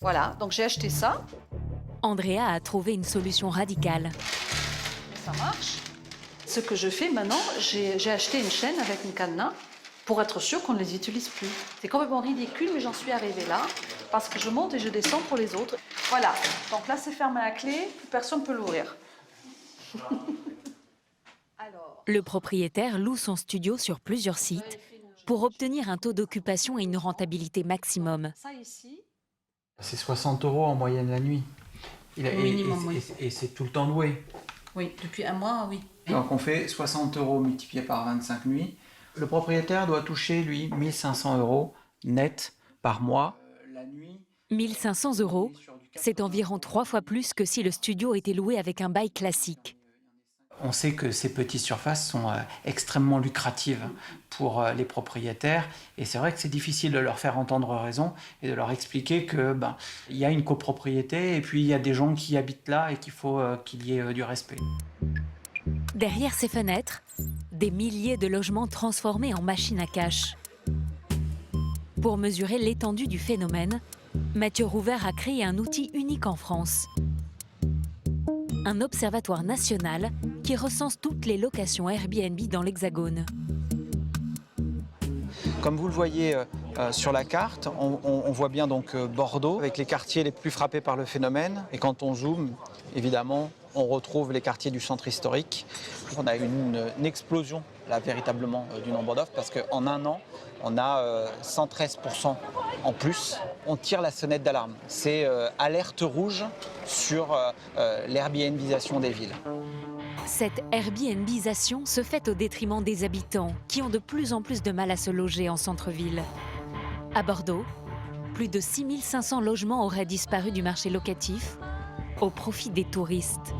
Voilà, donc j'ai acheté ça. Andrea a trouvé une solution radicale. Ça marche. Ce que je fais maintenant, j'ai acheté une chaîne avec une cadenas pour être sûr qu'on ne les utilise plus. C'est complètement ridicule, mais j'en suis arrivée là, parce que je monte et je descends pour les autres. Voilà, donc là c'est fermé à clé, plus personne ne peut l'ouvrir. Le propriétaire loue son studio sur plusieurs sites pour obtenir un taux d'occupation et une rentabilité maximum. Ça ici, c'est 60 € en moyenne la nuit. Minimum, oui. Et c'est tout le temps loué. Oui, depuis un mois, oui. Donc on fait 60 € multiplié par 25 nuits. Le propriétaire doit toucher, lui, 1500 € net par mois. 1500 €, c'est environ 3 fois plus que si le studio était loué avec un bail classique. On sait que ces petites surfaces sont extrêmement lucratives pour les propriétaires et c'est vrai que c'est difficile de leur faire entendre raison et de leur expliquer que il y a une copropriété et puis il y a des gens qui habitent là et qu'il faut qu'il y ait du respect. Derrière ces fenêtres, des milliers de logements transformés en machines à cash. Pour mesurer l'étendue du phénomène, Mathieu Rouvert a créé un outil unique en France. Un observatoire national qui recense toutes les locations Airbnb dans l'Hexagone. Comme vous le voyez sur la carte, on voit bien donc Bordeaux avec les quartiers les plus frappés par le phénomène. Et quand on zoome, évidemment, on retrouve les quartiers du centre historique. On a une explosion là véritablement du nombre d'offres parce qu'en un an, on a 113% en plus. On tire la sonnette d'alarme. C'est alerte rouge sur l'Airbnbisation des villes. Cette Airbnbisation se fait au détriment des habitants qui ont de plus en plus de mal à se loger en centre-ville. À Bordeaux, plus de 6500 logements auraient disparu du marché locatif au profit des touristes.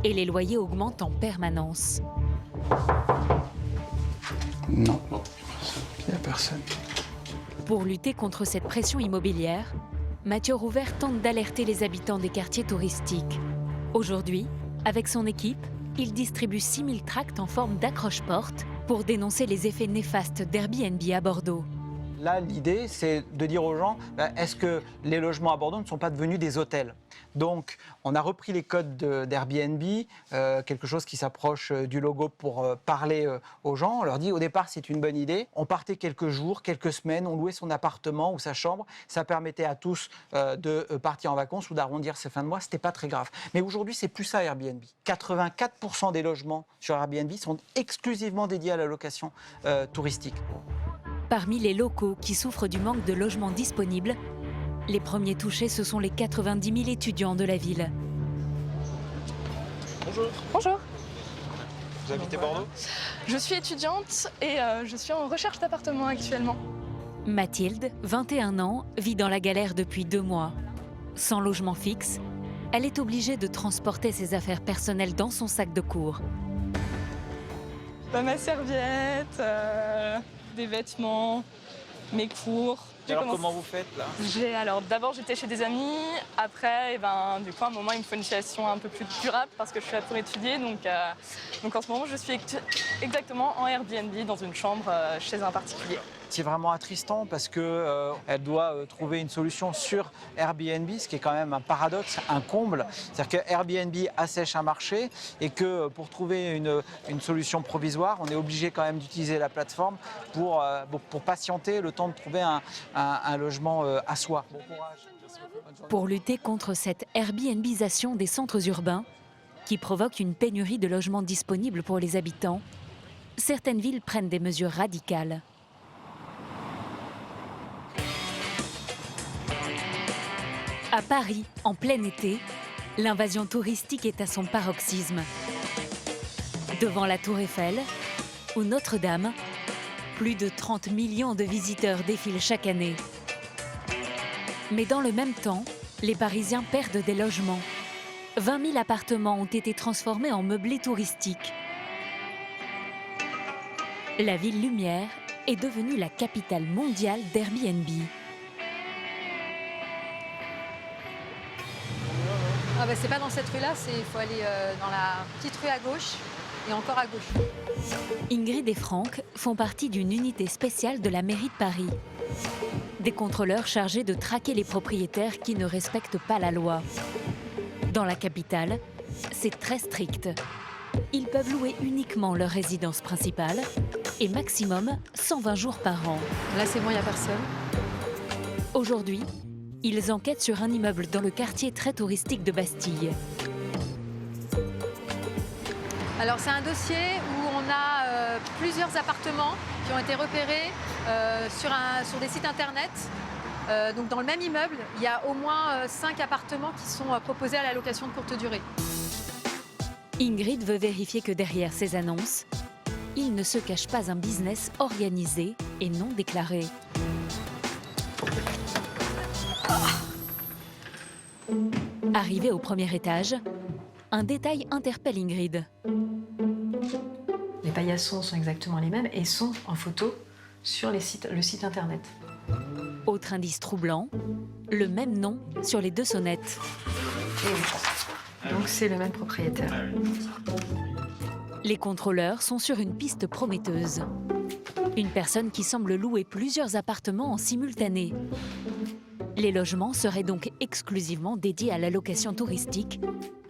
Et les loyers augmentent en permanence. Non, il n'y a personne. Pour lutter contre cette pression immobilière, Mathieu Rouvert tente d'alerter les habitants des quartiers touristiques. Aujourd'hui, avec son équipe, il distribue 6000 tracts en forme d'accroche-porte pour dénoncer les effets néfastes d'Airbnb à Bordeaux. Là, l'idée, c'est de dire aux gens, est-ce que les logements à Bordeaux ne sont pas devenus des hôtels? Donc, on a repris les codes d'Airbnb, quelque chose qui s'approche du logo pour parler aux gens. On leur dit, au départ, c'est une bonne idée. On partait quelques jours, quelques semaines, on louait son appartement ou sa chambre. Ça permettait à tous de partir en vacances ou d'arrondir ses fins de mois. C'était pas très grave. Mais aujourd'hui, c'est plus ça, Airbnb. 84% des logements sur Airbnb sont exclusivement dédiés à la location touristique. Parmi les locaux qui souffrent du manque de logements disponibles, les premiers touchés, ce sont les 90 000 étudiants de la ville. Bonjour. Bonjour. Vous habitez Bordeaux? Je suis étudiante et je suis en recherche d'appartement actuellement. Mathilde, 21 ans, vit dans la galère depuis 2 mois. Sans logement fixe, elle est obligée de transporter ses affaires personnelles dans son sac de cours. Ma serviette, des vêtements, mes cours. Alors comment vous faites là? D'abord j'étais chez des amis, après du coup à un moment il me faut une situation un peu plus durable parce que je suis là pour étudier, donc en ce moment je suis exactement en Airbnb dans une chambre chez un particulier. C'est vraiment attristant parce qu'elle doit trouver une solution sur Airbnb, ce qui est quand même un paradoxe, un comble. C'est-à-dire que Airbnb assèche un marché et que pour trouver une solution provisoire, on est obligé quand même d'utiliser la plateforme pour patienter le temps de trouver un logement à soi. Bon courage. Pour lutter contre cette Airbnbisation des centres urbains, qui provoque une pénurie de logements disponibles pour les habitants, certaines villes prennent des mesures radicales. À Paris, en plein été, l'invasion touristique est à son paroxysme. Devant la Tour Eiffel ou Notre-Dame, plus de 30 millions de visiteurs défilent chaque année. Mais dans le même temps, les Parisiens perdent des logements. 20 000 appartements ont été transformés en meublés touristiques. La ville lumière est devenue la capitale mondiale d'Airbnb. Ah bah c'est pas dans cette rue-là, il faut aller dans la petite rue à gauche et encore à gauche. Ingrid et Franck font partie d'une unité spéciale de la mairie de Paris. Des contrôleurs chargés de traquer les propriétaires qui ne respectent pas la loi. Dans la capitale, c'est très strict. Ils peuvent louer uniquement leur résidence principale et maximum 120 jours par an. Là c'est bon, il n'y a personne. Aujourd'hui, ils enquêtent sur un immeuble dans le quartier très touristique de Bastille. Alors c'est un dossier où on a plusieurs appartements qui ont été repérés sur des sites internet. Donc dans le même immeuble, il y a au moins 5 appartements qui sont proposés à la location de courte durée. Ingrid veut vérifier que derrière ces annonces, il ne se cache pas un business organisé et non déclaré. Arrivé au premier étage, un détail interpelle Ingrid. Les paillassons sont exactement les mêmes et sont en photo sur le site internet. Autre indice troublant, le même nom sur les 2 sonnettes. Et oui. Donc c'est le même propriétaire. Les contrôleurs sont sur une piste prometteuse. Une personne qui semble louer plusieurs appartements en simultané. Les logements seraient donc exclusivement dédiés à la location touristique,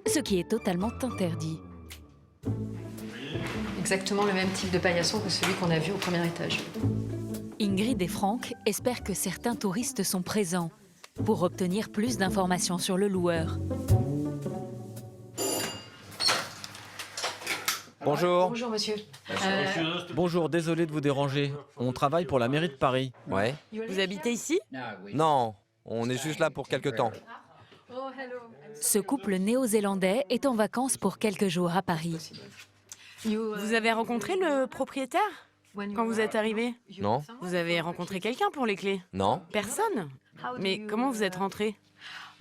ce qui est totalement interdit. Exactement le même type de paillasson que celui qu'on a vu au premier étage. Ingrid et Franck espèrent que certains touristes sont présents pour obtenir plus d'informations sur le loueur. Bonjour. Bonjour monsieur. Bonjour, désolé de vous déranger. On travaille pour la mairie de Paris. Ouais. Vous habitez ici? Non, on est juste là pour quelque temps. Ce couple néo-zélandais est en vacances pour quelques jours à Paris. Vous avez rencontré le propriétaire quand vous êtes arrivé? Non. Vous avez rencontré quelqu'un pour les clés? Non. Personne? Mais comment vous êtes rentré?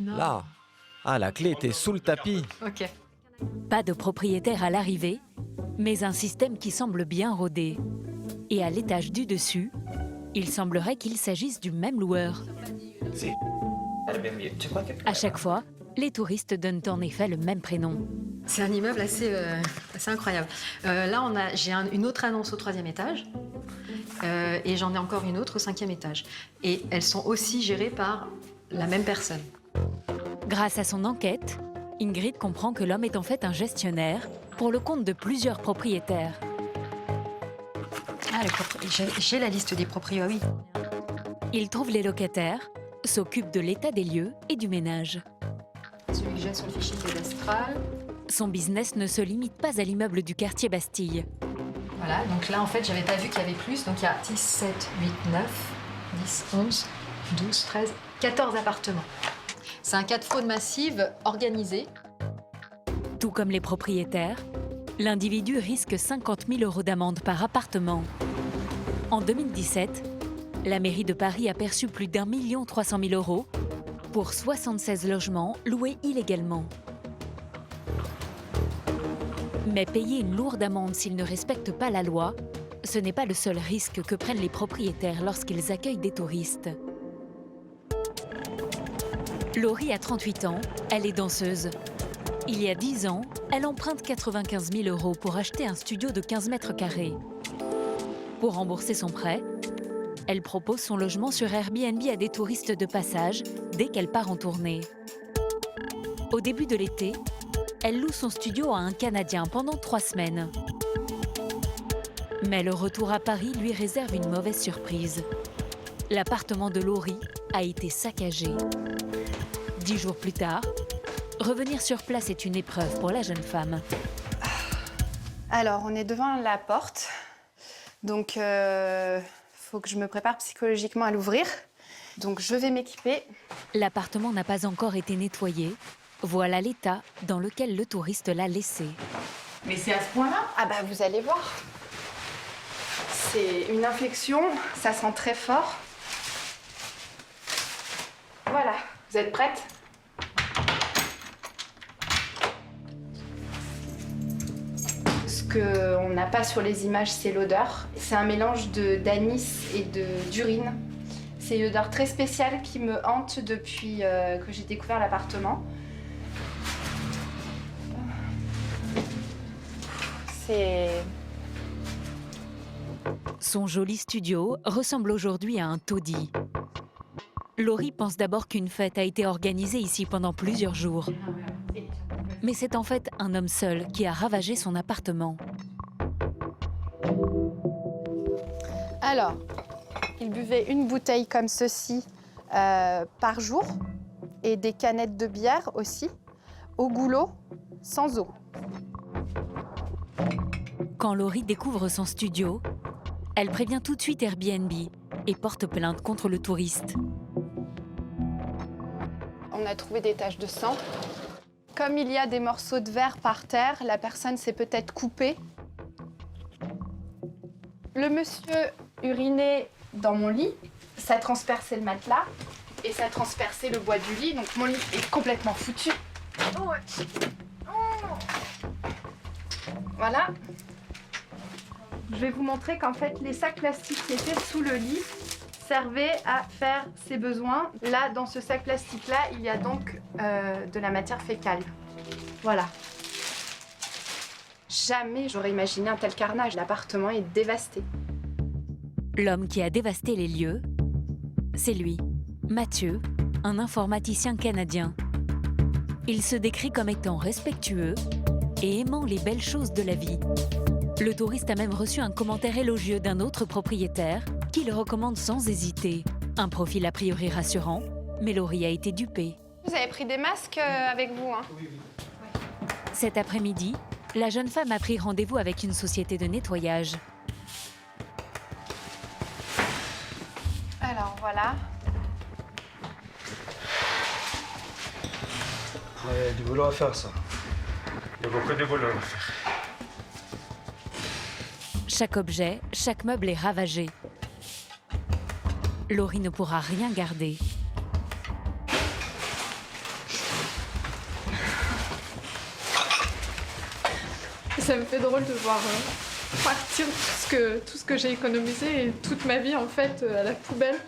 Là. Ah, la clé était sous le tapis. Ok. Pas de propriétaire à l'arrivée, mais un système qui semble bien rodé. Et à l'étage du dessus, il semblerait qu'il s'agisse du même loueur. À chaque fois, les touristes donnent en effet le même prénom. C'est un immeuble assez incroyable. Là, j'ai une autre annonce au 3e étage et j'en ai encore une autre au 5e étage. Et elles sont aussi gérées par la même personne. Grâce à son enquête, Ingrid comprend que l'homme est en fait un gestionnaire pour le compte de plusieurs propriétaires. Ah, j'ai la liste des proprios, oui. Il trouve les locataires, s'occupe de l'état des lieux et du ménage. Celui que j'ai sur le fichier cadastral. Son business ne se limite pas à l'immeuble du quartier Bastille. Voilà, donc là, en fait, j'avais pas vu qu'il y avait plus. Donc il y a 10, 7, 8, 9, 10, 11, 12, 13, 14 appartements. C'est un cas de fraude massive organisé. Tout comme les propriétaires, l'individu risque 50 000 € d'amende par appartement. En 2017, la mairie de Paris a perçu plus d'1 300 000 € pour 76 logements loués illégalement. Mais payer une lourde amende s'ils ne respectent pas la loi, ce n'est pas le seul risque que prennent les propriétaires lorsqu'ils accueillent des touristes. Laurie a 38 ans, elle est danseuse. Il y a 10 ans, elle emprunte 95 000 € pour acheter un studio de 15 mètres carrés. Pour rembourser son prêt, elle propose son logement sur Airbnb à des touristes de passage dès qu'elle part en tournée. Au début de l'été, elle loue son studio à un Canadien pendant 3 semaines. Mais le retour à Paris lui réserve une mauvaise surprise. L'appartement de Laurie a été saccagé. 10 jours plus tard, revenir sur place est une épreuve pour la jeune femme. Alors, on est devant la porte. Donc, faut que je me prépare psychologiquement à l'ouvrir. Donc, je vais m'équiper. L'appartement n'a pas encore été nettoyé. Voilà l'état dans lequel le touriste l'a laissé. Mais c'est à ce point-là? Ah bah, vous allez voir. C'est une infection, ça sent très fort. Voilà, vous êtes prête? Ce qu'on n'a pas sur les images, c'est l'odeur. C'est un mélange d'anis et d'urine. C'est une odeur très spéciale qui me hante depuis que j'ai découvert l'appartement. Son joli studio ressemble aujourd'hui à un taudis. Laurie pense d'abord qu'une fête a été organisée ici pendant plusieurs jours. Mais c'est en fait un homme seul qui a ravagé son appartement. Alors, il buvait une bouteille comme ceci par jour et des canettes de bière aussi, au goulot, sans eau. Quand Laurie découvre son studio, elle prévient tout de suite Airbnb et porte plainte contre le touriste. On a trouvé des taches de sang. Comme il y a des morceaux de verre par terre, la personne s'est peut-être coupée. Le monsieur urinait dans mon lit, ça transperçait le matelas et ça transperçait le bois du lit, donc mon lit est complètement foutu. Voilà. Je vais vous montrer qu'en fait, les sacs plastiques qui étaient sous le lit servaient à faire ses besoins. Là, dans ce sac plastique-là, il y a donc de la matière fécale. Voilà. Jamais j'aurais imaginé un tel carnage. L'appartement est dévasté. L'homme qui a dévasté les lieux, c'est lui, Mathieu, un informaticien canadien. Il se décrit comme étant respectueux et aimant les belles choses de la vie. Le touriste a même reçu un commentaire élogieux d'un autre propriétaire qui le recommande sans hésiter. Un profil a priori rassurant, mais Laurie a été dupée. Vous avez pris des masques avec vous, hein? Cet après-midi, la jeune femme a pris rendez-vous avec une société de nettoyage. Alors voilà. C'est du boulot à faire, ça. Il y a beaucoup de boulot à faire. Chaque objet, chaque meuble est ravagé. Laurie ne pourra rien garder. Ça me fait drôle de voir partir tout ce que j'ai économisé et toute ma vie en fait à la poubelle.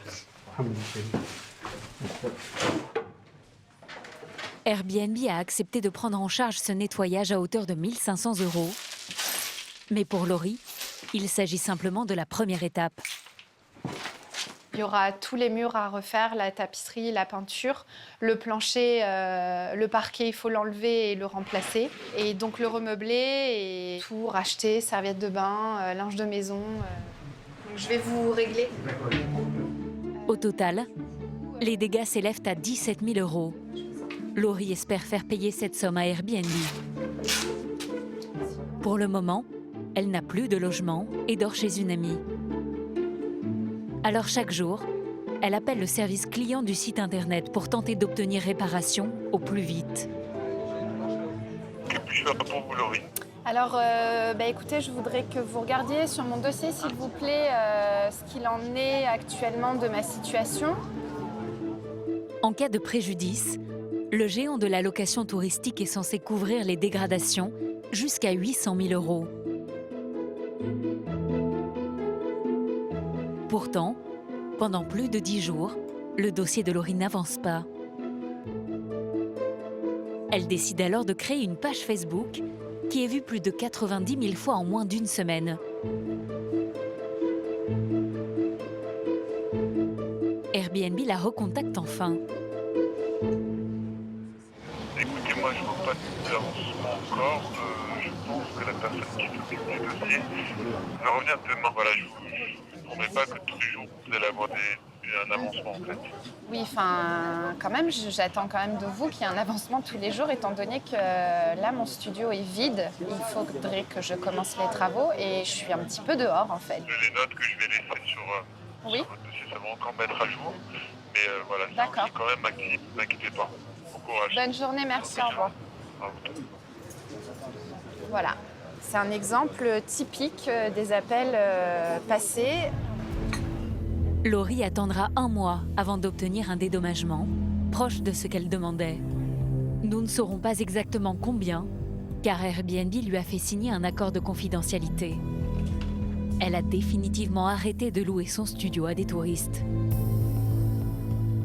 Airbnb a accepté de prendre en charge ce nettoyage à hauteur de 1 500 €. Mais pour Laurie, il s'agit simplement de la première étape. Il y aura tous les murs à refaire, la tapisserie, la peinture, le plancher, le parquet, il faut l'enlever et le remplacer. Et donc le remeubler et tout racheter, serviettes de bain, linge de maison. Donc je vais vous régler. Au total, les dégâts s'élèvent à 17 000 €. Laurie espère faire payer cette somme à Airbnb. Pour le moment, elle n'a plus de logement et dort chez une amie. Alors chaque jour, elle appelle le service client du site internet pour tenter d'obtenir réparation au plus vite. Que puis-je faire pour vous, Laurie? Alors, écoutez, je voudrais que vous regardiez sur mon dossier, s'il vous plaît, ce qu'il en est actuellement de ma situation. En cas de préjudice, le géant de la location touristique est censé couvrir les dégradations jusqu'à 800 000 €. Pourtant, pendant plus de 10 jours, le dossier de Laurie n'avance pas. Elle décide alors de créer une page Facebook qui est vue plus de 90 000 fois en moins d'une semaine. Airbnb la recontacte enfin. Écoutez, moi, je ne vois pas d'avancement encore. Je pense que la personne qui s'occupe du dossier va revenir demain. Voilà, je ne promets pas que tous les jours, vous allez avoir un avancement, en fait. Oui, enfin, quand même, j'attends quand même de vous qu'il y ait un avancement tous les jours, étant donné que là, mon studio est vide. Il faudrait que je commence les travaux et je suis un petit peu dehors, en fait. Les notes que je vais laisser sur votre dossier, ça va encore mettre à jour. Mais voilà, d'accord. Quand même actif, ne vous inquiétez pas. Bon courage. Bonne journée, merci, au revoir. Voilà, c'est un exemple typique des appels passés. Laurie attendra 1 mois avant d'obtenir un dédommagement, proche de ce qu'elle demandait. Nous ne saurons pas exactement combien, car Airbnb lui a fait signer un accord de confidentialité. Elle a définitivement arrêté de louer son studio à des touristes.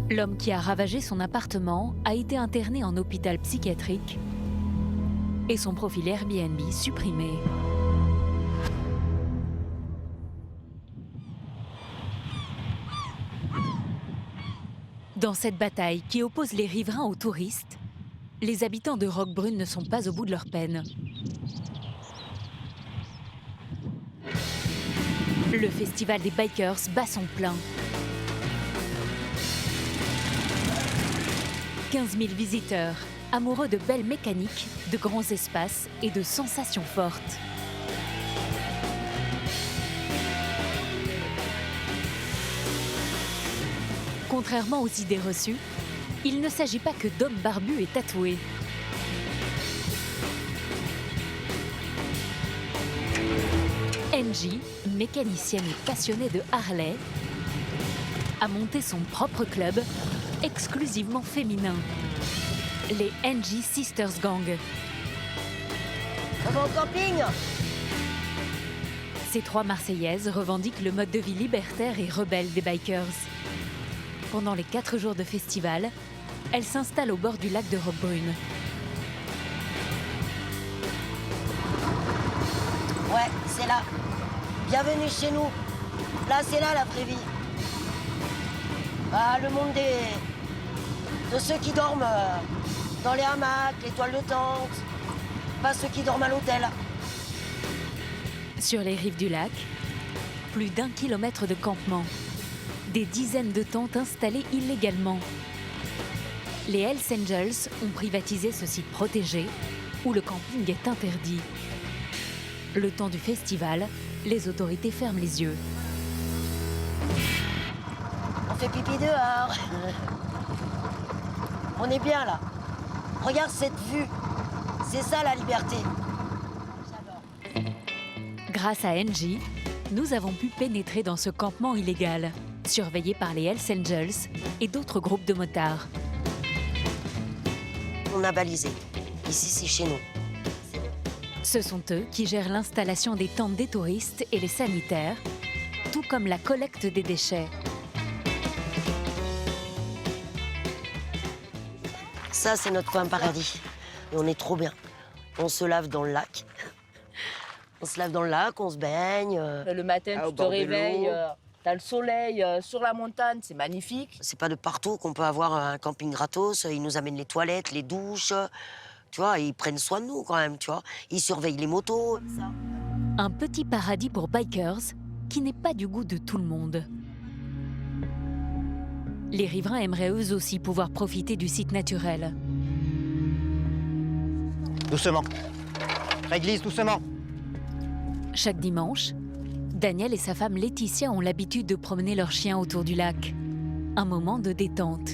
L'homme qui a ravagé son appartement a été interné en hôpital psychiatrique et son profil Airbnb supprimé. Dans cette bataille qui oppose les riverains aux touristes, les habitants de Roquebrune ne sont pas au bout de leur peine. Le festival des bikers bat son plein. 15 000 visiteurs, amoureux de belles mécaniques, de grands espaces et de sensations fortes. Contrairement aux idées reçues, il ne s'agit pas que d'hommes barbus et tatoués. Angie, mécanicienne et passionnée de Harley, a monté son propre club exclusivement féminin, les Angie Sisters Gang. Ça va au camping? Ces 3 Marseillaises revendiquent le mode de vie libertaire et rebelle des bikers. Pendant les 4 jours de festival, elles s'installent au bord du lac de Roquebrune. Ouais, c'est là. Bienvenue chez nous. Là, c'est là la vraie vie. Ah, le monde de ceux qui dorment dans les hamacs, les toiles de tente, pas ceux qui dorment à l'hôtel. Sur les rives du lac, plus d'1 kilomètre de campement, des dizaines de tentes installées illégalement. Les Hells Angels ont privatisé ce site protégé où le camping est interdit. Le temps du festival, les autorités ferment les yeux. On fait pipi dehors. On est bien là. Regarde cette vue. C'est ça la liberté. Grâce à Angie, nous avons pu pénétrer dans ce campement illégal, surveillé par les Hells Angels et d'autres groupes de motards. On a balisé. Ici, c'est chez nous. Ce sont eux qui gèrent l'installation des tentes des touristes et les sanitaires, tout comme la collecte des déchets. Ça, c'est notre coin paradis. Et on est trop bien. On se lave dans le lac. On se lave dans le lac, on se baigne. Le matin, tu te réveilles, t'as le soleil sur la montagne, c'est magnifique. C'est pas de partout qu'on peut avoir un camping gratos. Ils nous amènent les toilettes, les douches. Tu vois, ils prennent soin de nous quand même, tu vois. Ils surveillent les motos. Un petit paradis pour bikers qui n'est pas du goût de tout le monde. Les riverains aimeraient eux aussi pouvoir profiter du site naturel. Doucement. Réglisse doucement. Chaque dimanche, Daniel et sa femme Laetitia ont l'habitude de promener leurs chiens autour du lac. Un moment de détente.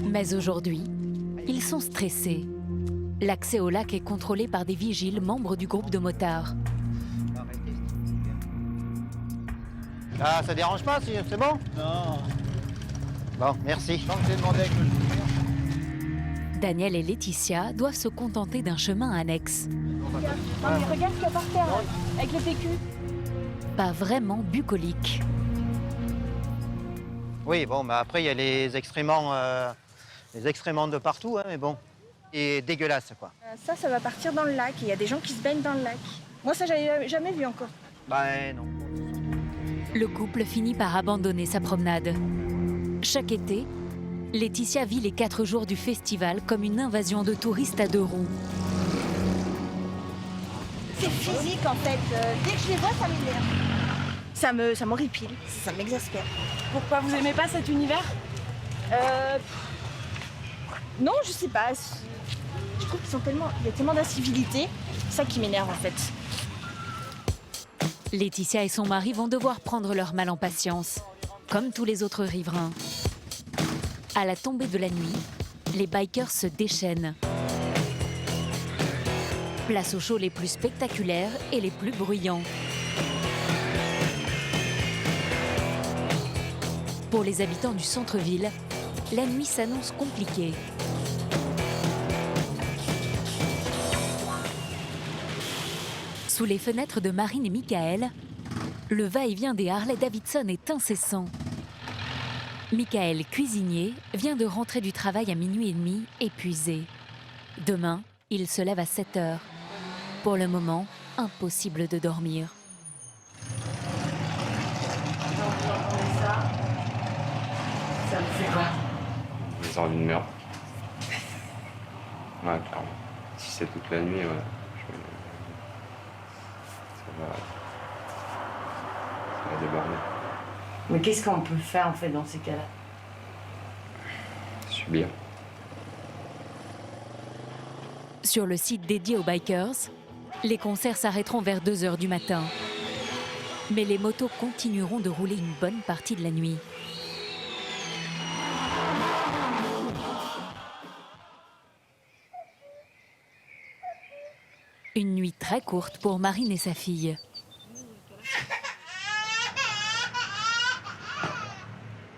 Mais aujourd'hui, ils sont stressés. L'accès au lac est contrôlé par des vigiles membres du groupe de motards. Ah, ça dérange pas, c'est bon? Non. Bon, merci. Donc, j'ai demandé avec le sourire. Daniel et Laetitia doivent se contenter d'un chemin annexe. Non, mais regarde ce qu'il y a par terre, avec le PQ. Pas vraiment bucolique. Oui, bon, bah après, il y a les excréments de partout, hein, mais bon. Et dégueulasse, quoi. Ça va partir dans le lac. Il y a des gens qui se baignent dans le lac. Moi, ça, j'avais jamais vu encore. Bah non. Le couple finit par abandonner sa promenade. Chaque été, Laetitia vit les 4 jours du festival comme une invasion de touristes à 2 roues. C'est physique, en fait. Dès que je les vois, ça m'énerve. Ça m'horripile, ça m'exaspère. Pourquoi vous aimez pas cet univers? Non, je sais pas. Je trouve qu'il y a tellement d'incivilité. C'est ça qui m'énerve, en fait. Laetitia et son mari vont devoir prendre leur mal en patience, comme tous les autres riverains. À la tombée de la nuit, les bikers se déchaînent. Place aux shows les plus spectaculaires et les plus bruyants. Pour les habitants du centre-ville, la nuit s'annonce compliquée. Sous les fenêtres de Marine et Michael, le va-et-vient des Harley-Davidson est incessant. Michael, cuisinier, vient de rentrer du travail à 00h30, épuisé. Demain, il se lève à 7h. Pour le moment, impossible de dormir. Ça me fait quoi? J'ai envie de meurtre. Ouais, clairement. Si c'est toute la nuit, ouais. Ça va déborder. Mais qu'est-ce qu'on peut faire en fait dans ces cas-là? Subir. Sur le site dédié aux bikers, les concerts s'arrêteront vers 2h du matin. Mais les motos continueront de rouler une bonne partie de la nuit. Une nuit très courte pour Marine et sa fille.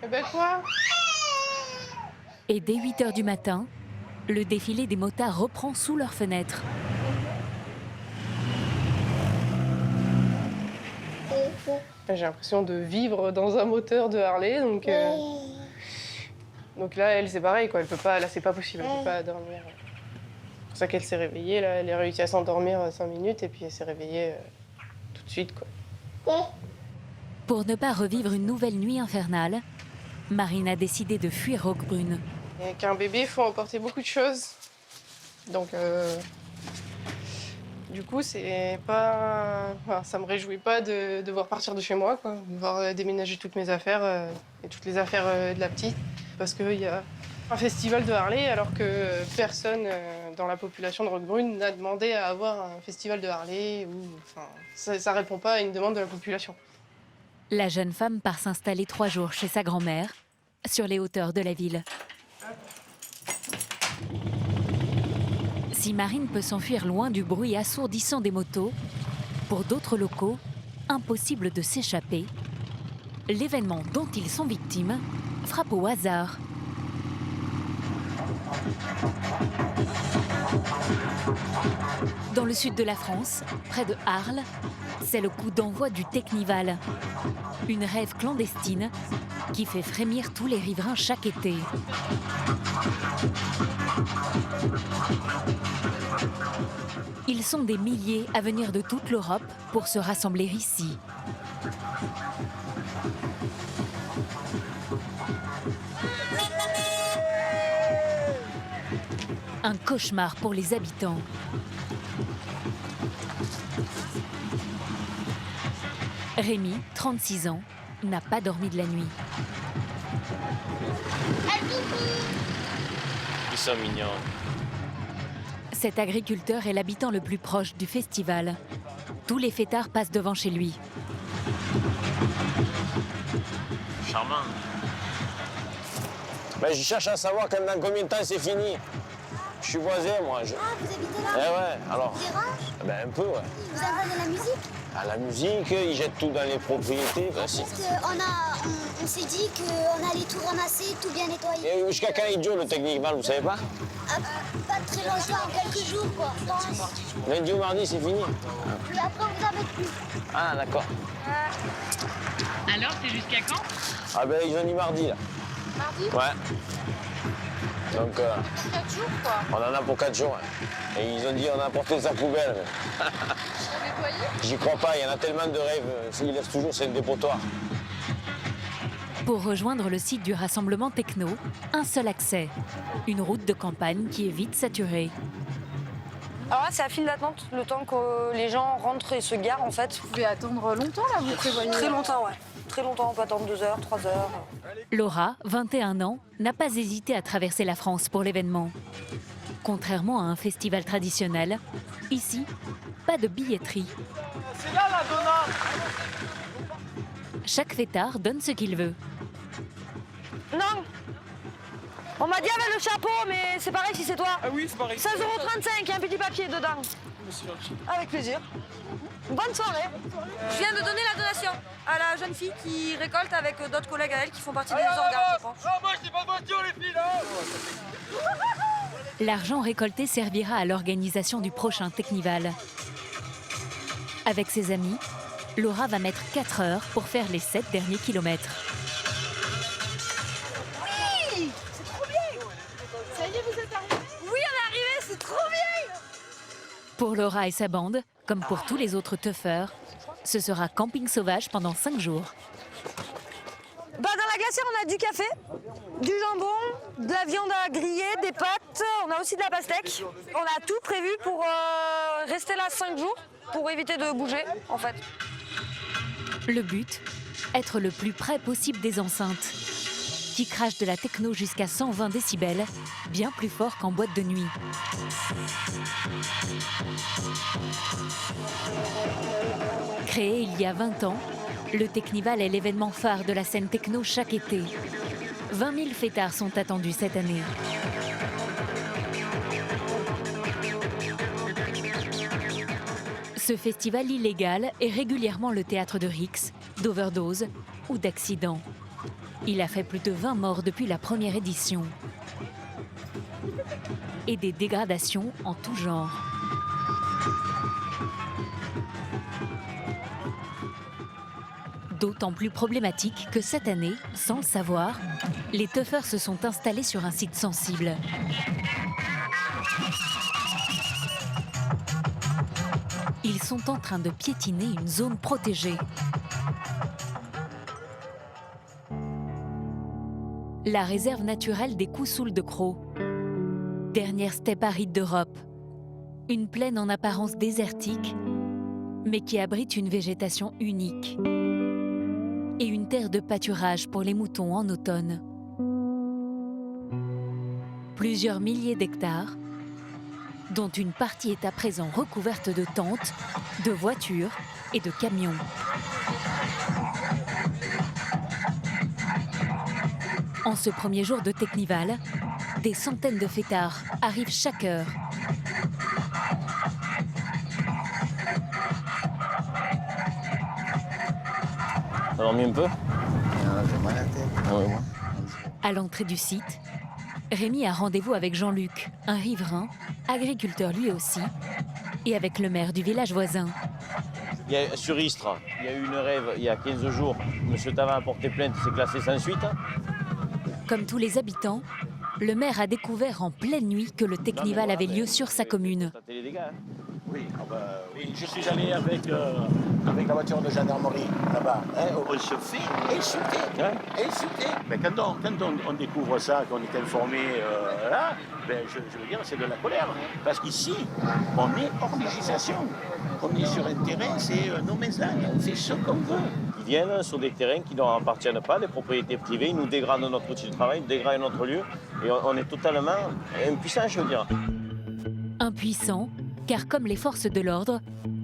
Eh ben quoi? Et dès 8h du matin, le défilé des motards reprend sous leurs fenêtres. J'ai l'impression de vivre dans un moteur de Harley, donc là, elle, c'est pareil, quoi. Elle peut pas, là, c'est pas possible, elle peut pas dormir. C'est pour ça qu'elle s'est réveillée, là, elle a réussi à s'endormir 5 minutes, et puis elle s'est réveillée tout de suite, quoi. Pour ne pas revivre une nouvelle nuit infernale, Marine a décidé de fuir Roquebrune. Avec un bébé, il faut emporter beaucoup de choses. Donc, du coup, c'est pas... Enfin, ça me réjouit pas de devoir partir de chez moi, quoi. De devoir déménager toutes mes affaires et toutes les affaires de la petite. Parce qu'il y a un festival de Harley, alors que personne dans la population de Roquebrune n'a demandé à avoir un festival de Harley. Enfin, ça répond pas à une demande de la population. La jeune femme part s'installer 3 jours chez sa grand-mère, sur les hauteurs de la ville. Si Marine peut s'enfuir loin du bruit assourdissant des motos, pour d'autres locaux, impossible de s'échapper. L'événement dont ils sont victimes frappe au hasard. Dans le sud de la France, près de Arles, c'est le coup d'envoi du Technival. Une rêve clandestine qui fait frémir tous les riverains chaque été. Ils sont des milliers à venir de toute l'Europe pour se rassembler ici. Un cauchemar pour les habitants. Rémi, 36 ans, n'a pas dormi de la nuit. Ils sont mignons. Cet agriculteur est l'habitant le plus proche du festival. Tous les fêtards passent devant chez lui. Charmant. Ben, je cherche à savoir dans combien de temps c'est fini. Je suis voisin, moi. Ah, vous habitez là? Eh ouais, alors. Ça vous dérange? Ben, un peu, ouais. Vous entendez la musique? À la musique, ils jettent tout dans les propriétés. Ben, si. Parce qu'on s'est dit qu'on allait tout ramasser, tout bien nettoyer. Et jusqu'à quand il dure le Technival, vous savez pas? Pas très longtemps, quelques jours, quoi. Lundi ou mardi, c'est fini. Puis après, on vous embête plus. Ah, d'accord. Alors, c'est jusqu'à quand? Ah ben, ils ont dit mardi, là. Mardi? Ouais. Donc, 4 jours, quoi. on en a pour 4 jours. Ouais. Et ils ont dit on a apporté sa poubelle. J'y crois pas, il y en a tellement de rêves. Ils laissent toujours c'est un dépotoir. Pour rejoindre le site du rassemblement techno, un seul accès. Une route de campagne qui est vite saturée. Alors là, c'est la file d'attente, le temps que les gens rentrent et se garent, en fait. Vous pouvez attendre longtemps, là, vous prévoyez? Très longtemps, ouais. Très longtemps, on peut attendre 2 heures, 3 heures. Laura, 21 ans, n'a pas hésité à traverser la France pour l'événement. Contrairement à un festival traditionnel, ici, pas de billetterie. C'est là la donate. Chaque fêtard donne ce qu'il veut. Non. On m'a dit avec le chapeau, mais c'est pareil si c'est toi. Ah oui, c'est pareil. 16,35 €, il y a un petit papier dedans. Avec plaisir. Bonne soirée. Je viens de donner la donation à la jeune fille qui récolte avec d'autres collègues à elle qui font partie des organes, je pense. Ah, moi, je dis pas de voiture, les filles, là. L'argent récolté servira à l'organisation du prochain Technival. Avec ses amis, Laura va mettre 4 heures pour faire les 7 derniers kilomètres. Oui, c'est trop bien. Ça y est, vous êtes arrivés? Oui, on est arrivés, c'est trop bien. Pour Laura et sa bande, comme pour tous les autres teufeurs, ce sera camping sauvage pendant 5 jours. Bah, dans la glacière, on a du café, du jambon, de la viande à griller, des pâtes, on a aussi de la pastèque. On a tout prévu pour rester là 5 jours, pour éviter de bouger, en fait. Le but, être le plus près possible des enceintes, qui crachent de la techno jusqu'à 120 décibels, bien plus fort qu'en boîte de nuit. Créé il y a 20 ans, le Technival est l'événement phare de la scène techno chaque été. 20 000 fêtards sont attendus cette année. Ce festival illégal est régulièrement le théâtre de rixes, d'overdoses ou d'accidents. Il a fait plus de 20 morts depuis la première édition. Et des dégradations en tout genre. D'autant plus problématique que cette année, sans le savoir, les teufeurs se sont installés sur un site sensible. Ils sont en train de piétiner une zone protégée. La réserve naturelle des Coussouls de Crau. Dernière steppe aride d'Europe. Une plaine en apparence désertique, mais qui abrite une végétation unique. Et une terre de pâturage pour les moutons en automne. Plusieurs milliers d'hectares, dont une partie est à présent recouverte de tentes, de voitures et de camions. En ce premier jour de Teknival, des centaines de fêtards arrivent chaque heure. T'as dormi un peu? J'ai mal à la tête. Ah ouais, moi. À l'entrée du site, Rémi a rendez-vous avec Jean-Luc, un riverain, agriculteur lui aussi, et avec le maire du village voisin. Il y a, sur Istres, il y a eu une rêve il y a 15 jours. Monsieur Tavin a porté plainte, c'est classé sans suite. Comme tous les habitants, le maire a découvert en pleine nuit que le Teknival avait lieu sur sa commune. Oui, je suis allé avec la voiture de gendarmerie là-bas. Hein, on se fait insulter. Insulter. Mais quand on découvre ça, qu'on est informé là, ben, je veux dire, c'est de la colère. Parce qu'ici, on est hors législation. On est sur un terrain, c'est nos maisons, on fait ce qu'on veut. Ils viennent sur des terrains qui ne leur appartiennent pas, des propriétés privées, ils nous dégradent notre outil de travail, ils dégradent notre lieu. Et on est totalement impuissants, je veux dire. Impuissants, car comme les forces de l'ordre,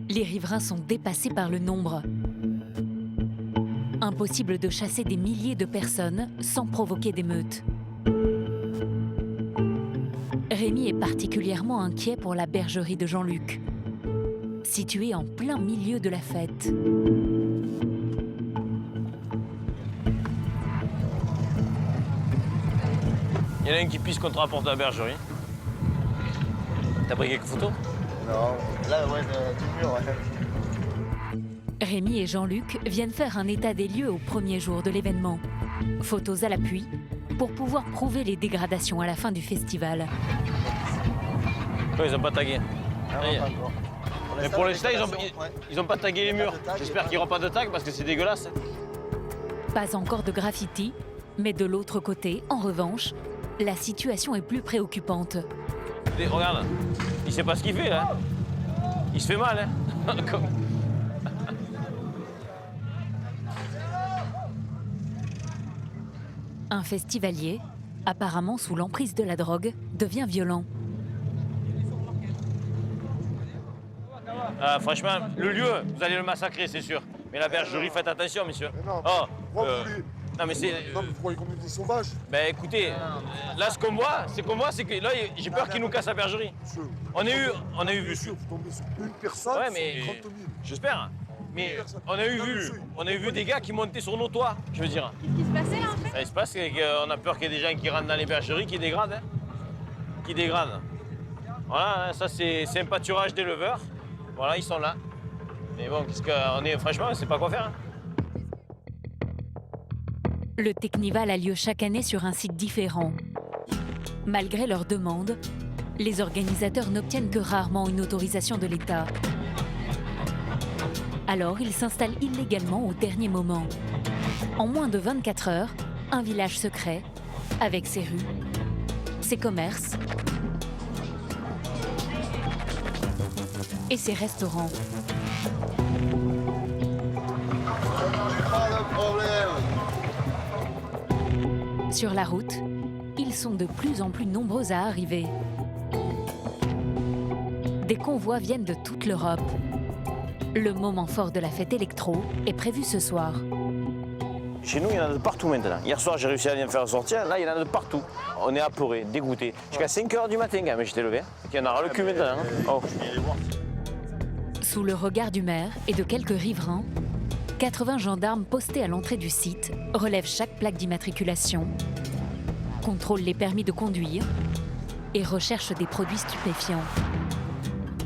les riverains sont dépassés par le nombre. Impossible de chasser des milliers de personnes sans provoquer d'émeutes. Rémi est particulièrement inquiet pour la bergerie de Jean-Luc, située en plein milieu de la fête. Il y en a un qui pisse contre la porte de la bergerie. T'as pris quelques photos? Non, là, ouais, du mur, ouais. Rémi et Jean-Luc viennent faire un état des lieux au premier jour de l'événement. Photos à l'appui, pour pouvoir prouver les dégradations à la fin du festival. Ils n'ont pas tagué. Non, mais pour l'instant, ils n'ont pas tagué les murs. J'espère qu'il n'y aura pas de tag parce que c'est dégueulasse. Pas encore de graffiti, mais de l'autre côté, en revanche, la situation est plus préoccupante. Regarde, il sait pas ce qu'il fait là. Il se fait mal, hein. Un festivalier, apparemment sous l'emprise de la drogue, devient violent. Franchement, le lieu, vous allez le massacrer, c'est sûr. Mais la bergerie, faites attention, messieurs. Non, mais c'est. Non, mais vous croyez qu'on est des sauvages? Ben écoutez, là ce qu'on voit, c'est que là, j'ai peur qu'ils nous cassent la bergerie. Monsieur, on a eu vu. Vous tombez sur une personne, ouais, mais 30 000. J'espère. Mais on a eu vu des gars qui montaient sur nos toits, je veux dire. Qu'est-ce qui se passait là en fait? Ça se passe, c'est qu'on a peur qu'il y ait des gens qui rentrent dans les bergeries, qui dégradent. Hein. Qui dégradent. Voilà, ça c'est un pâturage d'éleveurs. Voilà, ils sont là. Mais bon, franchement, on ne sait pas quoi faire. Hein. Le Teknival a lieu chaque année sur un site différent. Malgré leurs demandes, les organisateurs n'obtiennent que rarement une autorisation de l'État. Alors, ils s'installent illégalement au dernier moment. En moins de 24 heures, un village se crée, avec ses rues, ses commerces et ses restaurants. Sur la route, ils sont de plus en plus nombreux à arriver. Des convois viennent de toute l'Europe. Le moment fort de la fête électro est prévu ce soir. Chez nous, il y en a de partout maintenant. Hier soir, j'ai réussi à bien faire sortir. Là, il y en a de partout. On est apeurés, dégoûtés. Jusqu'à 5 h du matin, mais j'étais levé. Il y en a ras le cul maintenant. Oh. Sous le regard du maire et de quelques riverains, 80 gendarmes postés à l'entrée du site relèvent chaque plaque d'immatriculation, contrôlent les permis de conduire et recherchent des produits stupéfiants.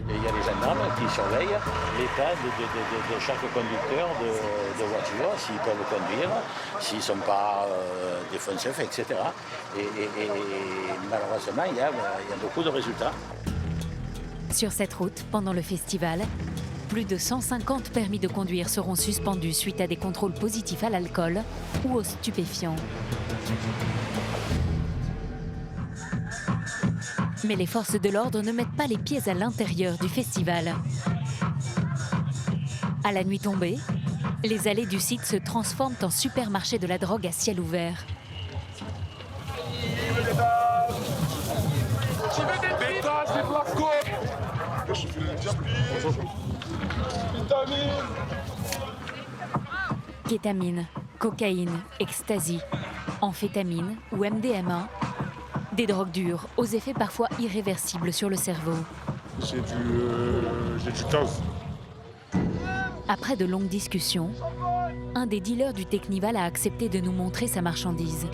Et il y a des gendarmes qui surveillent l'état de chaque conducteur de voiture, s'ils peuvent conduire, s'ils ne sont pas défoncés, etc. Et malheureusement, il y a beaucoup de résultats. Sur cette route, pendant le festival, plus de 150 permis de conduire seront suspendus suite à des contrôles positifs à l'alcool ou aux stupéfiants. Mais les forces de l'ordre ne mettent pas les pieds à l'intérieur du festival. À la nuit tombée, les allées du site se transforment en supermarché de la drogue à ciel ouvert. Kétamine, cocaïne, ecstasy. amphétamine ou MDMA, des drogues dures aux effets parfois irréversibles sur le cerveau. J'ai du gaz. Après de longues discussions, un des dealers du Technival a accepté de nous montrer sa marchandise.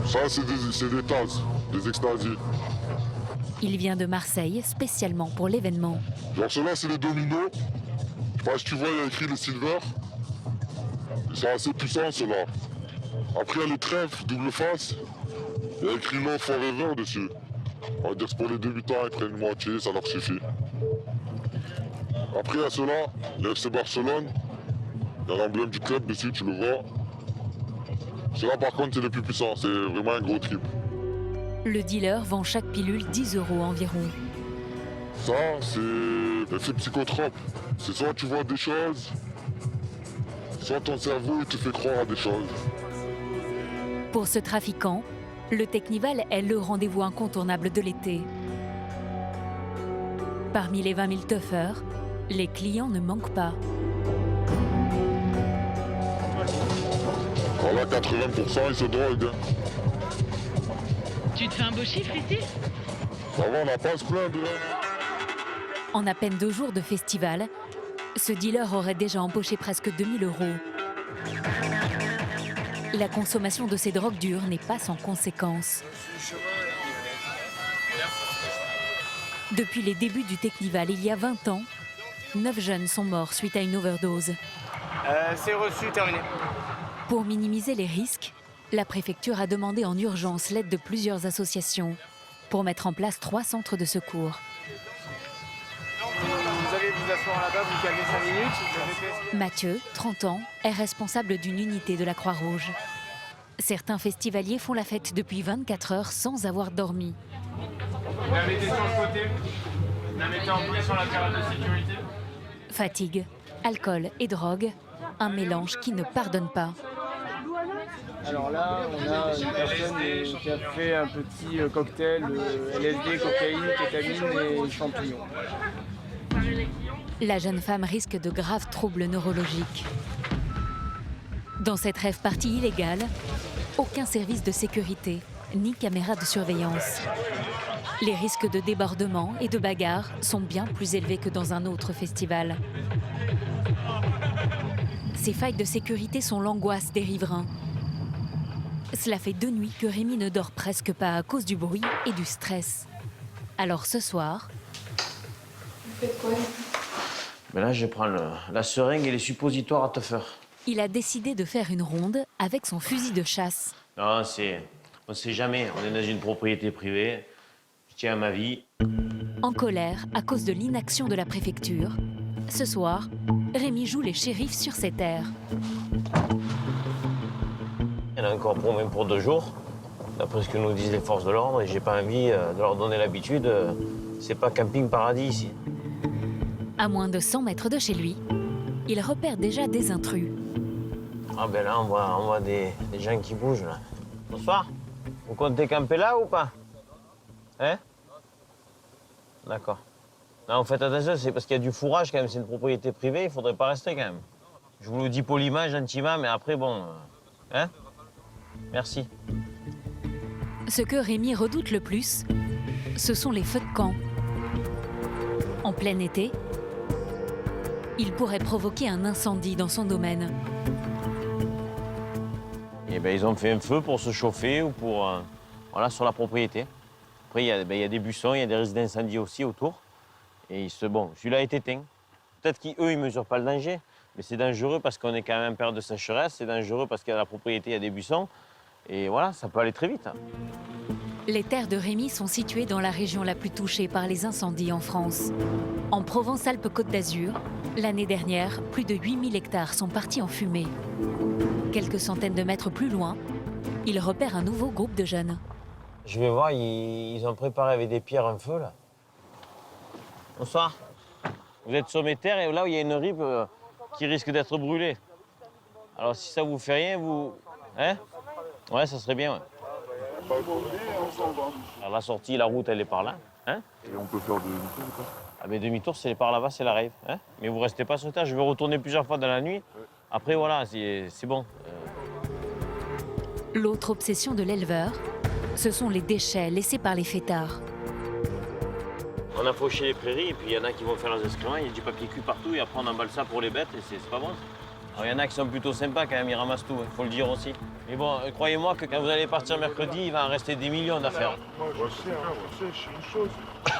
Ça, c'est des tasses, des extasies. Il vient de Marseille spécialement pour l'événement. Genre ceux-là, c'est les dominos. Je sais pas si tu vois, il y a écrit le silver. Ils sont assez puissants, ceux-là. Après, il y a les trèfles, double face. Il y a écrit Love Forever dessus. On va dire que pour les débutants, ils prennent une moitié, ça leur suffit. Après, il y a ceux-là, le FC Barcelone. Il y a l'emblème du club dessus, tu le vois. Ceux-là, par contre, c'est les plus puissants. C'est vraiment un gros trip. Le dealer vend chaque pilule 10 € environ. Ça, c'est l'effet psychotrope. C'est soit tu vois des choses, soit ton cerveau il te fait croire à des choses. Pour ce trafiquant, le Technival est le rendez-vous incontournable de l'été. Parmi les 20 000 teufeurs, les clients ne manquent pas. Voilà, 80% ils se droguent. Tu te fais un beau chiffre ici? Ça va, on n'a pas à se plaindre. En à peine 2 jours de festival, ce dealer aurait déjà empoché presque 2 000 €. La consommation de ces drogues dures n'est pas sans conséquences. Depuis les débuts du Technival, il y a 20 ans, 9 jeunes sont morts suite à une overdose. C'est reçu, terminé. Pour minimiser les risques, la préfecture a demandé en urgence l'aide de plusieurs associations pour mettre en place 3 centres de secours. Vous allez vous asseoir là-bas, vous calmez 5 minutes. Mathieu, 30 ans, est responsable d'une unité de la Croix-Rouge. Certains festivaliers font la fête depuis 24 heures sans avoir dormi. La mettez sur le côté. La mettez en position latérale de sécurité. Fatigue, alcool et drogue, un mélange qui ne pardonne pas. Alors là, on a une personne qui a fait un petit cocktail LSD, cocaïne, kétamine et champignons. La jeune femme risque de graves troubles neurologiques. Dans cette rave party illégale, aucun service de sécurité, ni caméra de surveillance. Les risques de débordement et de bagarre sont bien plus élevés que dans un autre festival. Ces failles de sécurité sont l'angoisse des riverains. Cela fait 2 nuits que Rémi ne dort presque pas à cause du bruit et du stress. Alors ce soir... Vous faites quoi? Mais là, je prends la seringue et les suppositoires à teufeur. Il a décidé de faire une ronde avec son fusil de chasse. Non, on ne sait jamais. On est dans une propriété privée. Je tiens à ma vie. En colère à cause de l'inaction de la préfecture, ce soir, Rémi joue les shérifs sur ses terres. Il y en a encore pour même pour 2 jours, d'après ce que nous disent les forces de l'ordre, et j'ai pas envie de leur donner l'habitude. C'est pas camping paradis ici. À moins de 100 mètres de chez lui, il repère déjà des intrus. Ah ben là, on voit des gens qui bougent, là. Bonsoir. Vous comptez camper là ou pas? Hein? D'accord. Non, vous faites attention, c'est parce qu'il y a du fourrage quand même, c'est une propriété privée, il faudrait pas rester quand même. Je vous le dis poliment, gentiment, mais après, bon... Hein? Merci. Ce que Rémi redoute le plus, ce sont les feux de camp. En plein été, il pourrait provoquer un incendie dans son domaine. Et ben, ils ont fait un feu pour se chauffer ou pour... voilà, sur la propriété. Après, il y a des buissons, il y a des risques d'incendie aussi autour. Et bon, celui-là est éteint. Peut-être qu'eux, ils ne mesurent pas le danger, mais c'est dangereux parce qu'on est quand même en période de sécheresse, c'est dangereux parce qu'à la propriété, il y a des buissons. Et voilà, ça peut aller très vite. Les terres de Rémi sont situées dans la région la plus touchée par les incendies en France. En Provence-Alpes-Côte d'Azur, l'année dernière, plus de 8000 hectares sont partis en fumée. Quelques centaines de mètres plus loin, il repère un nouveau groupe de jeunes. Je vais voir, ils ont préparé avec des pierres un feu, là. Bonsoir. Vous êtes sur mes terres et là où il y a une rive qui risque d'être brûlée. Alors si ça vous fait rien, vous... Hein? Ouais, ça serait bien, ouais. Alors, la sortie, la route, elle est par là. Hein? Et on peut faire demi-tour ou pas? Ah ben demi-tour, c'est par là-bas, c'est la rave. Hein? Mais vous restez pas sur terre, je vais retourner plusieurs fois dans la nuit. Après, voilà, c'est bon. L'autre obsession de l'éleveur, ce sont les déchets laissés par les fêtards. On a fauché les prairies et puis il y en a qui vont faire leurs excréments, il y a du papier cul partout et après on emballe ça pour les bêtes et c'est pas bon. Alors il y en a qui sont plutôt sympas quand même, ils ramassent tout, il faut le dire aussi. Mais bon, croyez-moi que quand vous allez partir mercredi, il va en rester des millions d'affaires. Moi je sais, je sais une chose,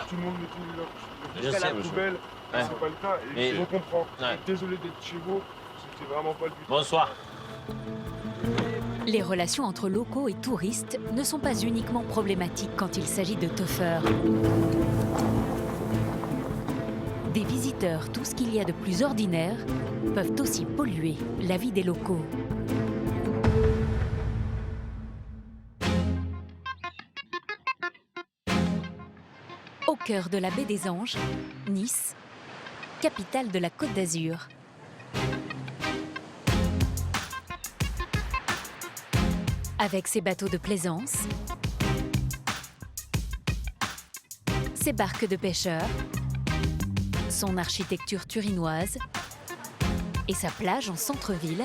tout le monde met tout Je sais, à la monsieur. poubelle, Ouais. c'est pas le cas et Et- je comprends. Ouais. Désolé d'être chez vous, c'était vraiment pas le but. Bonsoir. Les relations entre locaux et touristes ne sont pas uniquement problématiques quand il s'agit de toffeurs. Des visiteurs, tout ce qu'il y a de plus ordinaire, peuvent aussi polluer la vie des locaux. Au cœur de la baie des Anges, Nice, capitale de la Côte d'Azur. Avec ses bateaux de plaisance, ses barques de pêcheurs, son architecture turinoise et sa plage en centre-ville,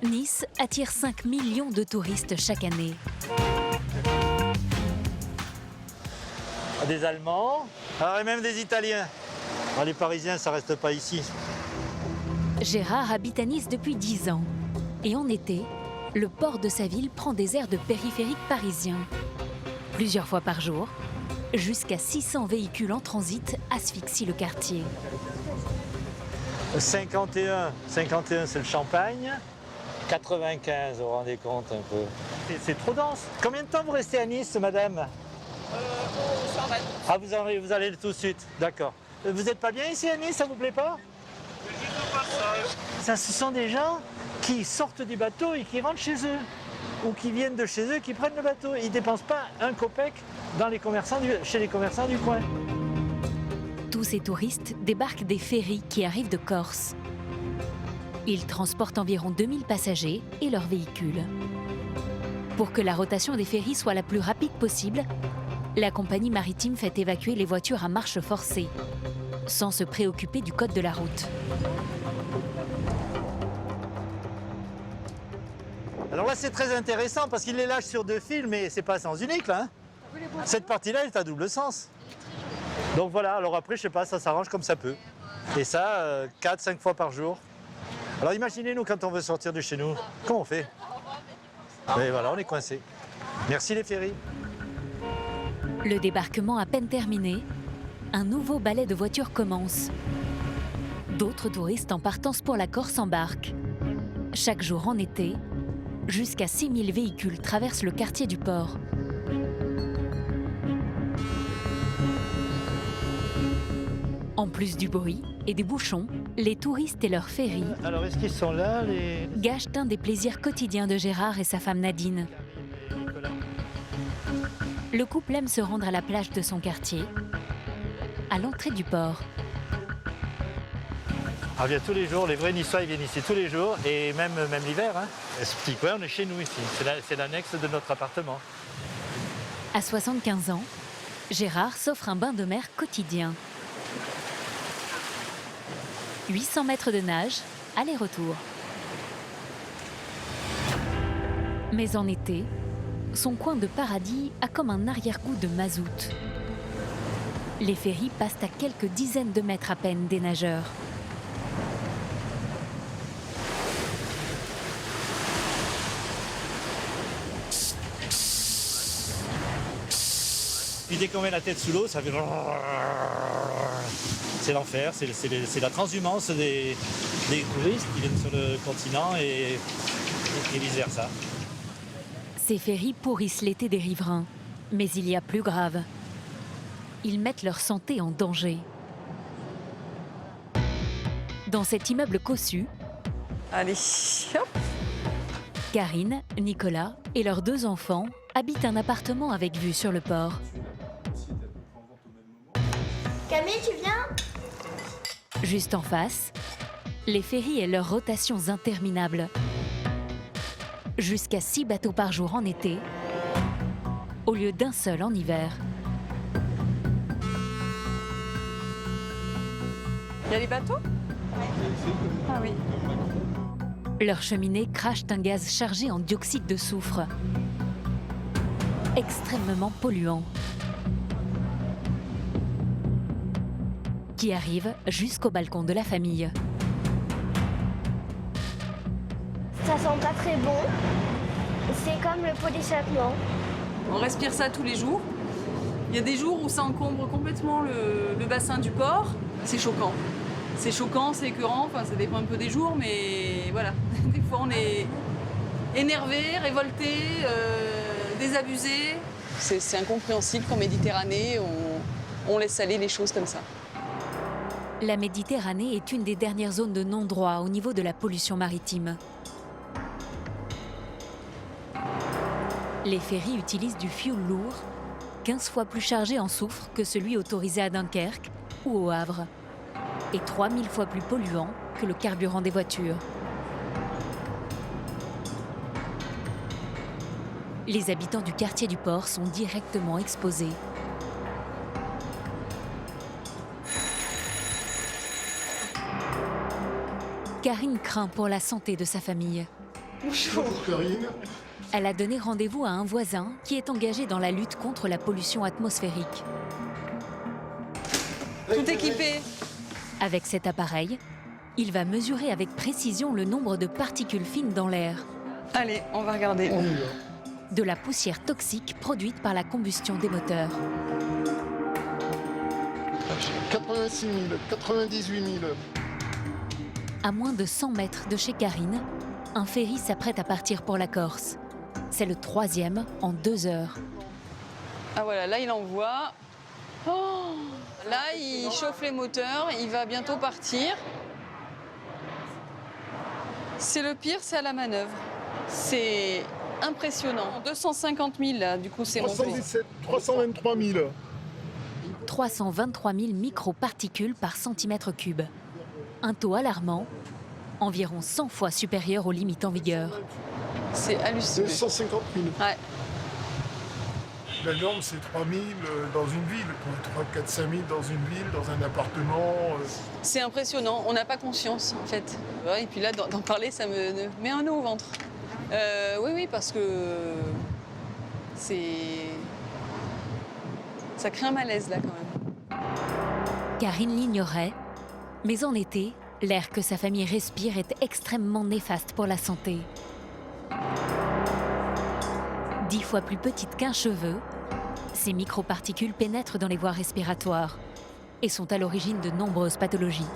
Nice attire 5 millions de touristes chaque année. Des Allemands, alors et même des Italiens. Alors, les Parisiens, ça reste pas ici. Gérard habite à Nice depuis 10 ans. Et en été, le port de sa ville prend des airs de périphérique parisien. Plusieurs fois par jour, jusqu'à 600 véhicules en transit asphyxient le quartier. 51, c'est le Champagne. 95, vous vous rendez compte un peu. C'est trop dense. Combien de temps vous restez à Nice, madame Ah, vous allez tout de suite, d'accord. Vous n'êtes pas bien ici à Nice, ça vous plaît pas? C'est juste au passage. Ça, ce sont des gens qui sortent du bateau et qui rentrent chez eux. Ou qui viennent de chez eux, qui prennent le bateau. Ils ne dépensent pas un copec chez les commerçants du coin. Tous ces touristes débarquent des ferries qui arrivent de Corse. Ils transportent environ 2000 passagers et leurs véhicules. Pour que la rotation des ferries soit la plus rapide possible, la compagnie maritime fait évacuer les voitures à marche forcée, sans se préoccuper du code de la route. Alors là, c'est très intéressant parce qu'il les lâche sur 2 fils, mais c'est pas à sens unique là. Cette partie-là, elle est à double sens. Donc voilà, alors après, je sais pas, ça s'arrange comme ça peut. Et ça, 4-5 fois par jour. Alors imaginez-nous quand on veut sortir de chez nous, comment on fait? Et voilà, on est coincé. Merci les ferries. Le débarquement à peine terminé, un nouveau ballet de voitures commence. D'autres touristes en partance pour la Corse embarquent. Chaque jour en été, jusqu'à 6000 véhicules traversent le quartier du port. En plus du bruit et des bouchons, les touristes et leurs ferries Alors est-ce qu'ils sont là gâchent un des plaisirs quotidiens de Gérard et sa femme Nadine. Le couple aime se rendre à la plage de son quartier, à l'entrée du port. On vient tous les jours, les vrais Niçois ils viennent ici tous les jours et même l'hiver. Hein. Et ce petit coin, on est chez nous ici. C'est l'annexe de notre appartement. À 75 ans, Gérard s'offre un bain de mer quotidien. 800 mètres de nage, aller-retour. Mais en été, son coin de paradis a comme un arrière-goût de mazout. Les ferries passent à quelques dizaines de mètres à peine des nageurs. Puis dès qu'on met la tête sous l'eau, ça fait... C'est l'enfer, c'est la transhumance des touristes qui viennent sur le continent et vice-versa. Ces ferries pourrissent l'été des riverains. Mais il y a plus grave. Ils mettent leur santé en danger. Dans cet immeuble cossu, Allez, hop. Karine, Nicolas et leurs 2 enfants habitent un appartement avec vue sur le port. Camille, tu viens? Juste en face, les ferries et leurs rotations interminables. Jusqu'à 6 bateaux par jour en été, au lieu d'un seul en hiver. Il y a les bateaux? Ah oui. Leurs cheminées crachent un gaz chargé en dioxyde de soufre, extrêmement polluant, qui arrive jusqu'au balcon de la famille. Ça sent pas très bon. C'est comme le pot d'échappement. On respire ça tous les jours. Il y a des jours où ça encombre complètement le bassin du port. C'est choquant. C'est choquant, c'est écœurant, enfin, ça dépend un peu des jours, mais voilà. Des fois, on est énervé, révolté, désabusé. C'est incompréhensible qu'en Méditerranée, on laisse aller les choses comme ça. La Méditerranée est une des dernières zones de non-droit au niveau de la pollution maritime. Les ferries utilisent du fioul lourd, 15 fois plus chargé en soufre que celui autorisé à Dunkerque ou au Havre, et 3000 fois plus polluant que le carburant des voitures. Les habitants du quartier du port sont directement exposés. Karine craint pour la santé de sa famille. Bonjour Karine. Elle a donné rendez-vous à un voisin qui est engagé dans la lutte contre la pollution atmosphérique. Tout équipé. Avec cet appareil, il va mesurer avec précision le nombre de particules fines dans l'air. Allez, on va regarder. On y va. De la poussière toxique produite par la combustion des moteurs. 86 000, 98 000. À moins de 100 mètres de chez Karine, un ferry s'apprête à partir pour la Corse. C'est le 3e en 2 heures. Ah voilà, là il envoie. Oh, là il chauffe les moteurs, il va bientôt partir. C'est le pire, c'est à la manœuvre. C'est impressionnant. 250 000 là, du coup c'est monté. 323 000. 323 000 microparticules par centimètre cube. Un taux alarmant, environ 100 fois supérieur aux limites en vigueur. C'est hallucinant. 250 000. Ouais. La norme, c'est 3 000 dans une ville, 3, 4, 5 000 dans une ville, dans un appartement. C'est impressionnant, on n'a pas conscience en fait. Ouais, et puis là, d'en parler, ça me met un nœud au ventre. Oui, parce que ça crée un malaise là quand même. Karine l'ignorait, mais en été, l'air que sa famille respire est extrêmement néfaste pour la santé. 10 fois plus petites qu'un cheveu, ces microparticules pénètrent dans les voies respiratoires et sont à l'origine de nombreuses pathologies.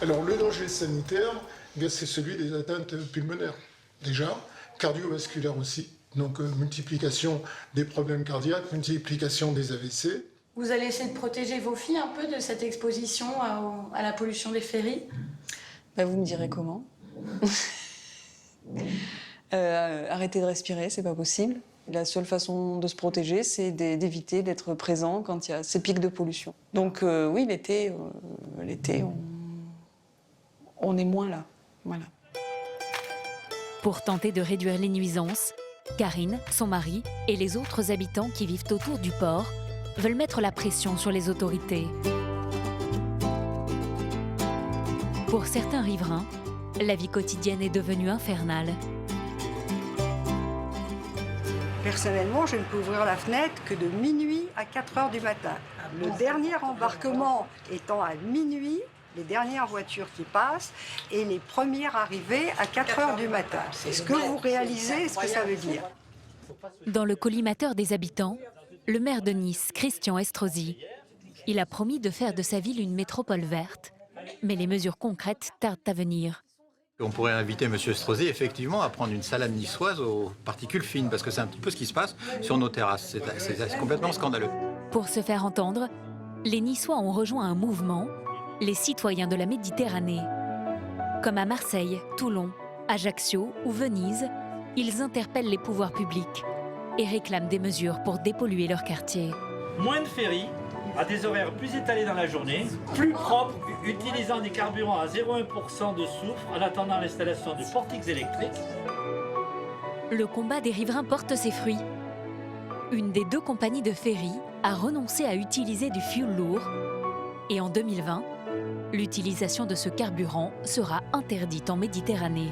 Alors le danger sanitaire, c'est celui des atteintes pulmonaires. Déjà, cardiovasculaires aussi. Donc multiplication des problèmes cardiaques, multiplication des AVC. Vous allez essayer de protéger vos filles un peu de cette exposition à la pollution des ferries? Bah, vous me direz comment. Arrêter de respirer, c'est pas possible. La seule façon de se protéger, c'est d'éviter d'être présent quand il y a ces pics de pollution. Donc oui, l'été, on est moins là. Voilà. Pour tenter de réduire les nuisances, Karine, son mari et les autres habitants qui vivent autour du port veulent mettre la pression sur les autorités. Pour certains riverains, la vie quotidienne est devenue infernale. Personnellement, je ne peux ouvrir la fenêtre que de minuit à 4 heures du matin. Le dernier embarquement étant à minuit, les dernières voitures qui passent, et les premières arrivées à 4 heures du matin. Est-ce que vous réalisez ce que ça veut dire? Dans le collimateur des habitants, le maire de Nice, Christian Estrosi, il a promis de faire de sa ville une métropole verte, mais les mesures concrètes tardent à venir. On pourrait inviter M. Estrosi effectivement à prendre une salade niçoise aux particules fines, parce que c'est un petit peu ce qui se passe sur nos terrasses. C'est complètement scandaleux. Pour se faire entendre, les Niçois ont rejoint un mouvement, les citoyens de la Méditerranée. Comme à Marseille, Toulon, Ajaccio ou Venise, ils interpellent les pouvoirs publics et réclament des mesures pour dépolluer leur quartier. Moins de ferries, à des horaires plus étalés dans la journée, plus propres, utilisant des carburants à 0,1% de soufre en attendant l'installation de portiques électriques. Le combat des riverains porte ses fruits. Une des 2 compagnies de ferry a renoncé à utiliser du fioul lourd et en 2020, L'utilisation de ce carburant sera interdite en Méditerranée.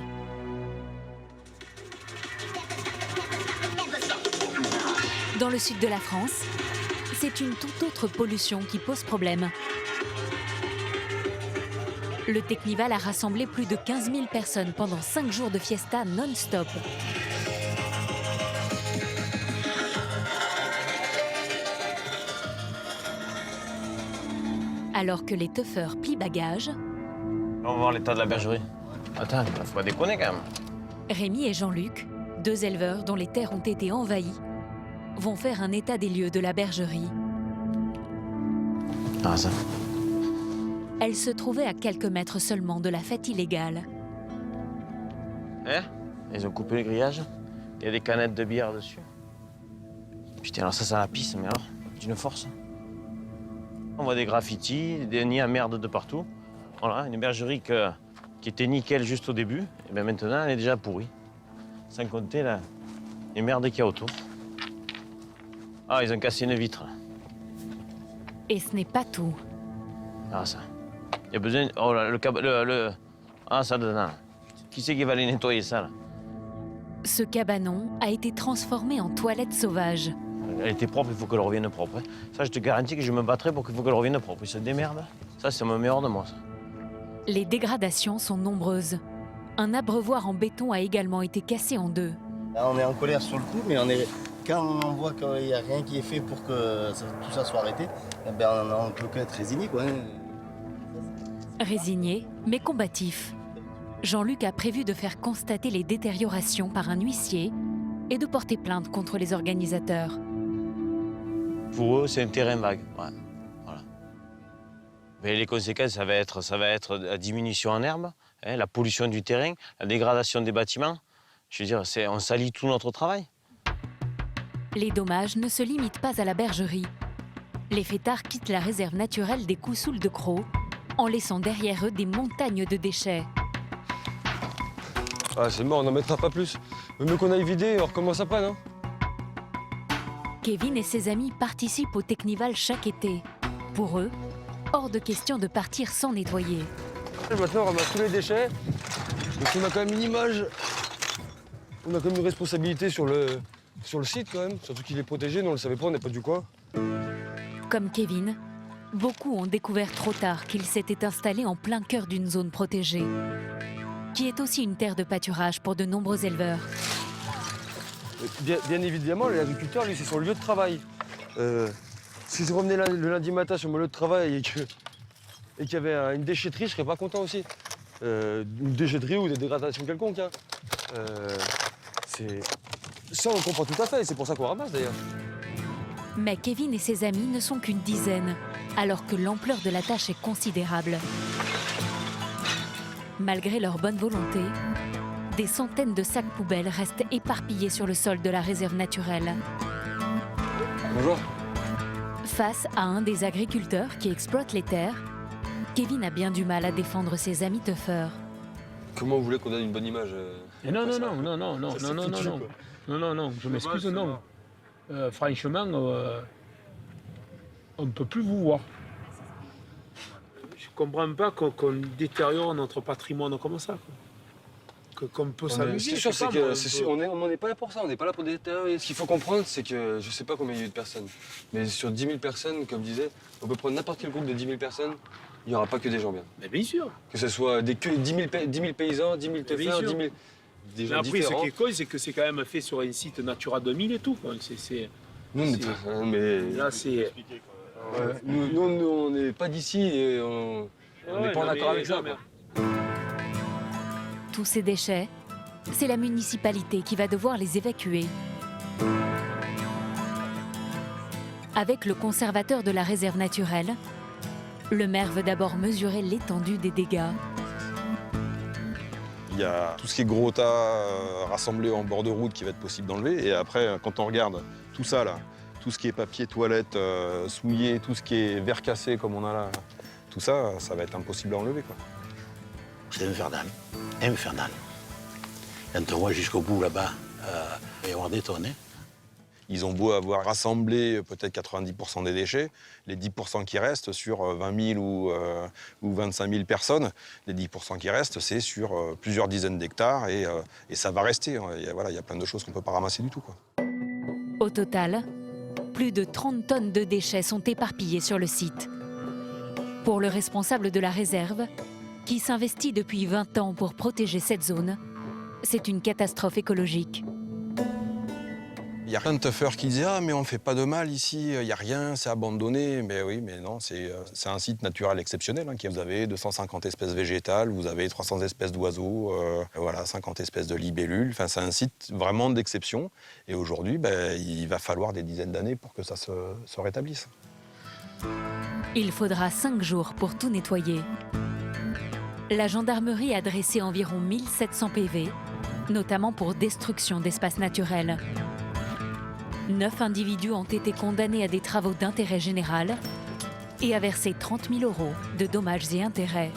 Dans le sud de la France, c'est une toute autre pollution qui pose problème. Le Teknival a rassemblé plus de 15 000 personnes pendant 5 jours de fiesta non-stop. Alors que les teufeurs plient bagages, On va voir l'état de la bergerie. Attends, faut pas déconner quand même. Rémi et Jean-Luc, 2 éleveurs dont les terres ont été envahies, vont faire un état des lieux de la bergerie. Ah ça. Elle se trouvait à quelques mètres seulement de la fête illégale. Hein? Ils ont coupé le grillage. Il y a des canettes de bière dessus. Putain, alors ça la pisse, mais alors, d'une force. On voit des graffitis, des nids à merde de partout. Voilà, une bergerie qui était nickel juste au début, et bien maintenant elle est déjà pourrie. Sans compter les merdes qu'il y a autour. Ah, ils ont cassé une vitre. Et ce n'est pas tout. Ah, ça. Il y a besoin. Oh là, ah, ça dedans. Qui c'est qui va aller nettoyer ça, là? Ce cabanon a été transformé en toilette sauvage. Elle était propre, il faut qu'elle revienne propre. Hein. Ça, je te garantis que je me battrai pour qu'il faut qu'elle revienne propre. Ils se démerdent. Ça, c'est mon meilleur de moi, ça. Les dégradations sont nombreuses. Un abreuvoir en béton a également été cassé en 2. Là, on est en colère sur le coup, mais quand on voit qu'il n'y a rien qui est fait pour que tout ça soit arrêté, eh ben, on ne peut qu'être résigné, quoi. Résigné, mais combatif. Jean-Luc a prévu de faire constater les détériorations par un huissier et de porter plainte contre les organisateurs. Pour eux, c'est un terrain vague. Ouais. Voilà. Mais les conséquences, ça va être la diminution en herbe, hein, la pollution du terrain, la dégradation des bâtiments. Je veux dire, on salit tout notre travail. Les dommages ne se limitent pas à la bergerie. Les fêtards quittent la réserve naturelle des Coussouls de Crau en laissant derrière eux des montagnes de déchets. Ah, c'est mort, on n'en mettra pas plus. Mieux qu'on aille vider, on recommence après, non? Kevin et ses amis participent au Teknival chaque été. Pour eux, hors de question de partir sans nettoyer. Maintenant, on ramasse tous les déchets. Donc on a quand même une image. On a quand même une responsabilité sur le site, quand même. Surtout qu'il est protégé, nous on le savait pas, on n'est pas du coin. Comme Kevin, beaucoup ont découvert trop tard qu'il s'était installé en plein cœur d'une zone protégée, qui est aussi une terre de pâturage pour de nombreux éleveurs. Bien évidemment, l'agriculteur, lui, c'est son lieu de travail. Si je revenais le lundi matin sur mon lieu de travail et qu'il y avait une déchetterie, je serais pas content aussi. Une déchetterie ou des dégradations quelconques. Hein. Ça, on comprend tout à fait, c'est pour ça qu'on ramasse d'ailleurs. Mais Kevin et ses amis ne sont qu'une dizaine, alors que l'ampleur de la tâche est considérable. Malgré leur bonne volonté, des centaines de sacs poubelles restent éparpillés sur le sol de la réserve naturelle. Bonjour. Face à un des agriculteurs qui exploite les terres, Kevin a bien du mal à défendre ses amis teufeurs. Comment vous voulez qu'on donne une bonne image Non, je m'excuse, non. Franchement, on ne peut plus vous voir. Je ne comprends pas qu'on détériore notre patrimoine comme ça. Qu'on peut s'amuser. On n'est pas là pour ça, on n'est pas là pour détériorer. Ce qu'il faut comprendre, c'est que je ne sais pas combien il y a eu de personnes, mais sur 10 000 personnes, comme je disais, on peut prendre n'importe quel groupe de 10 000 personnes, il n'y aura pas que des gens bien. Mais bien sûr. Que ce soit 10 000 paysans, 10 000 teufeurs, 10 000 des gens après, différents. ce qui est con, c'est que c'est quand même fait sur un site Natura 2000 et tout. Nous, on n'est pas... Mais... Là, c'est... Nous, on n'est pas d'ici et on n'est pas en accord avec ça. Tous ces déchets, c'est la municipalité qui va devoir les évacuer. Avec le conservateur de la réserve naturelle, le maire veut d'abord mesurer l'étendue des dégâts. Il y a tout ce qui est gros tas rassemblé en bord de route qui va être possible d'enlever. Et après, quand on regarde tout ça, là, tout ce qui est papier, toilette, souillé, tout ce qui est verre cassé comme on a là, tout ça, ça va être impossible à enlever, quoi. C'est infernal. Infernal. Quand on voit jusqu'au bout là-bas, il va y avoir des tonnes. Hein. Ils ont beau avoir rassemblé peut-être 90% des déchets, les 10% qui restent sur 20 000 ou 25 000 personnes, les 10% qui restent, c'est sur plusieurs dizaines d'hectares et ça va rester. Voilà, il y a plein de choses qu'on ne peut pas ramasser du tout, quoi. Au total, plus de 30 tonnes de déchets sont éparpillés sur le site. Pour le responsable de la réserve, qui s'investit depuis 20 ans pour protéger cette zone, c'est une catastrophe écologique. Il y a plein de tuffeurs qui disaient « Ah, mais on ne fait pas de mal ici, il n'y a rien, c'est abandonné. » Mais oui, mais non, c'est un site naturel exceptionnel. Vous avez 250 espèces végétales, vous avez 300 espèces d'oiseaux, voilà, 50 espèces de libellules. Enfin, c'est un site vraiment d'exception. Et aujourd'hui, il va falloir des dizaines d'années pour que ça se rétablisse. Il faudra 5 jours pour tout nettoyer. La gendarmerie a dressé environ 1700 PV, notamment pour destruction d'espaces naturels. 9 individus ont été condamnés à des travaux d'intérêt général et à verser 30 000 € de dommages et intérêts.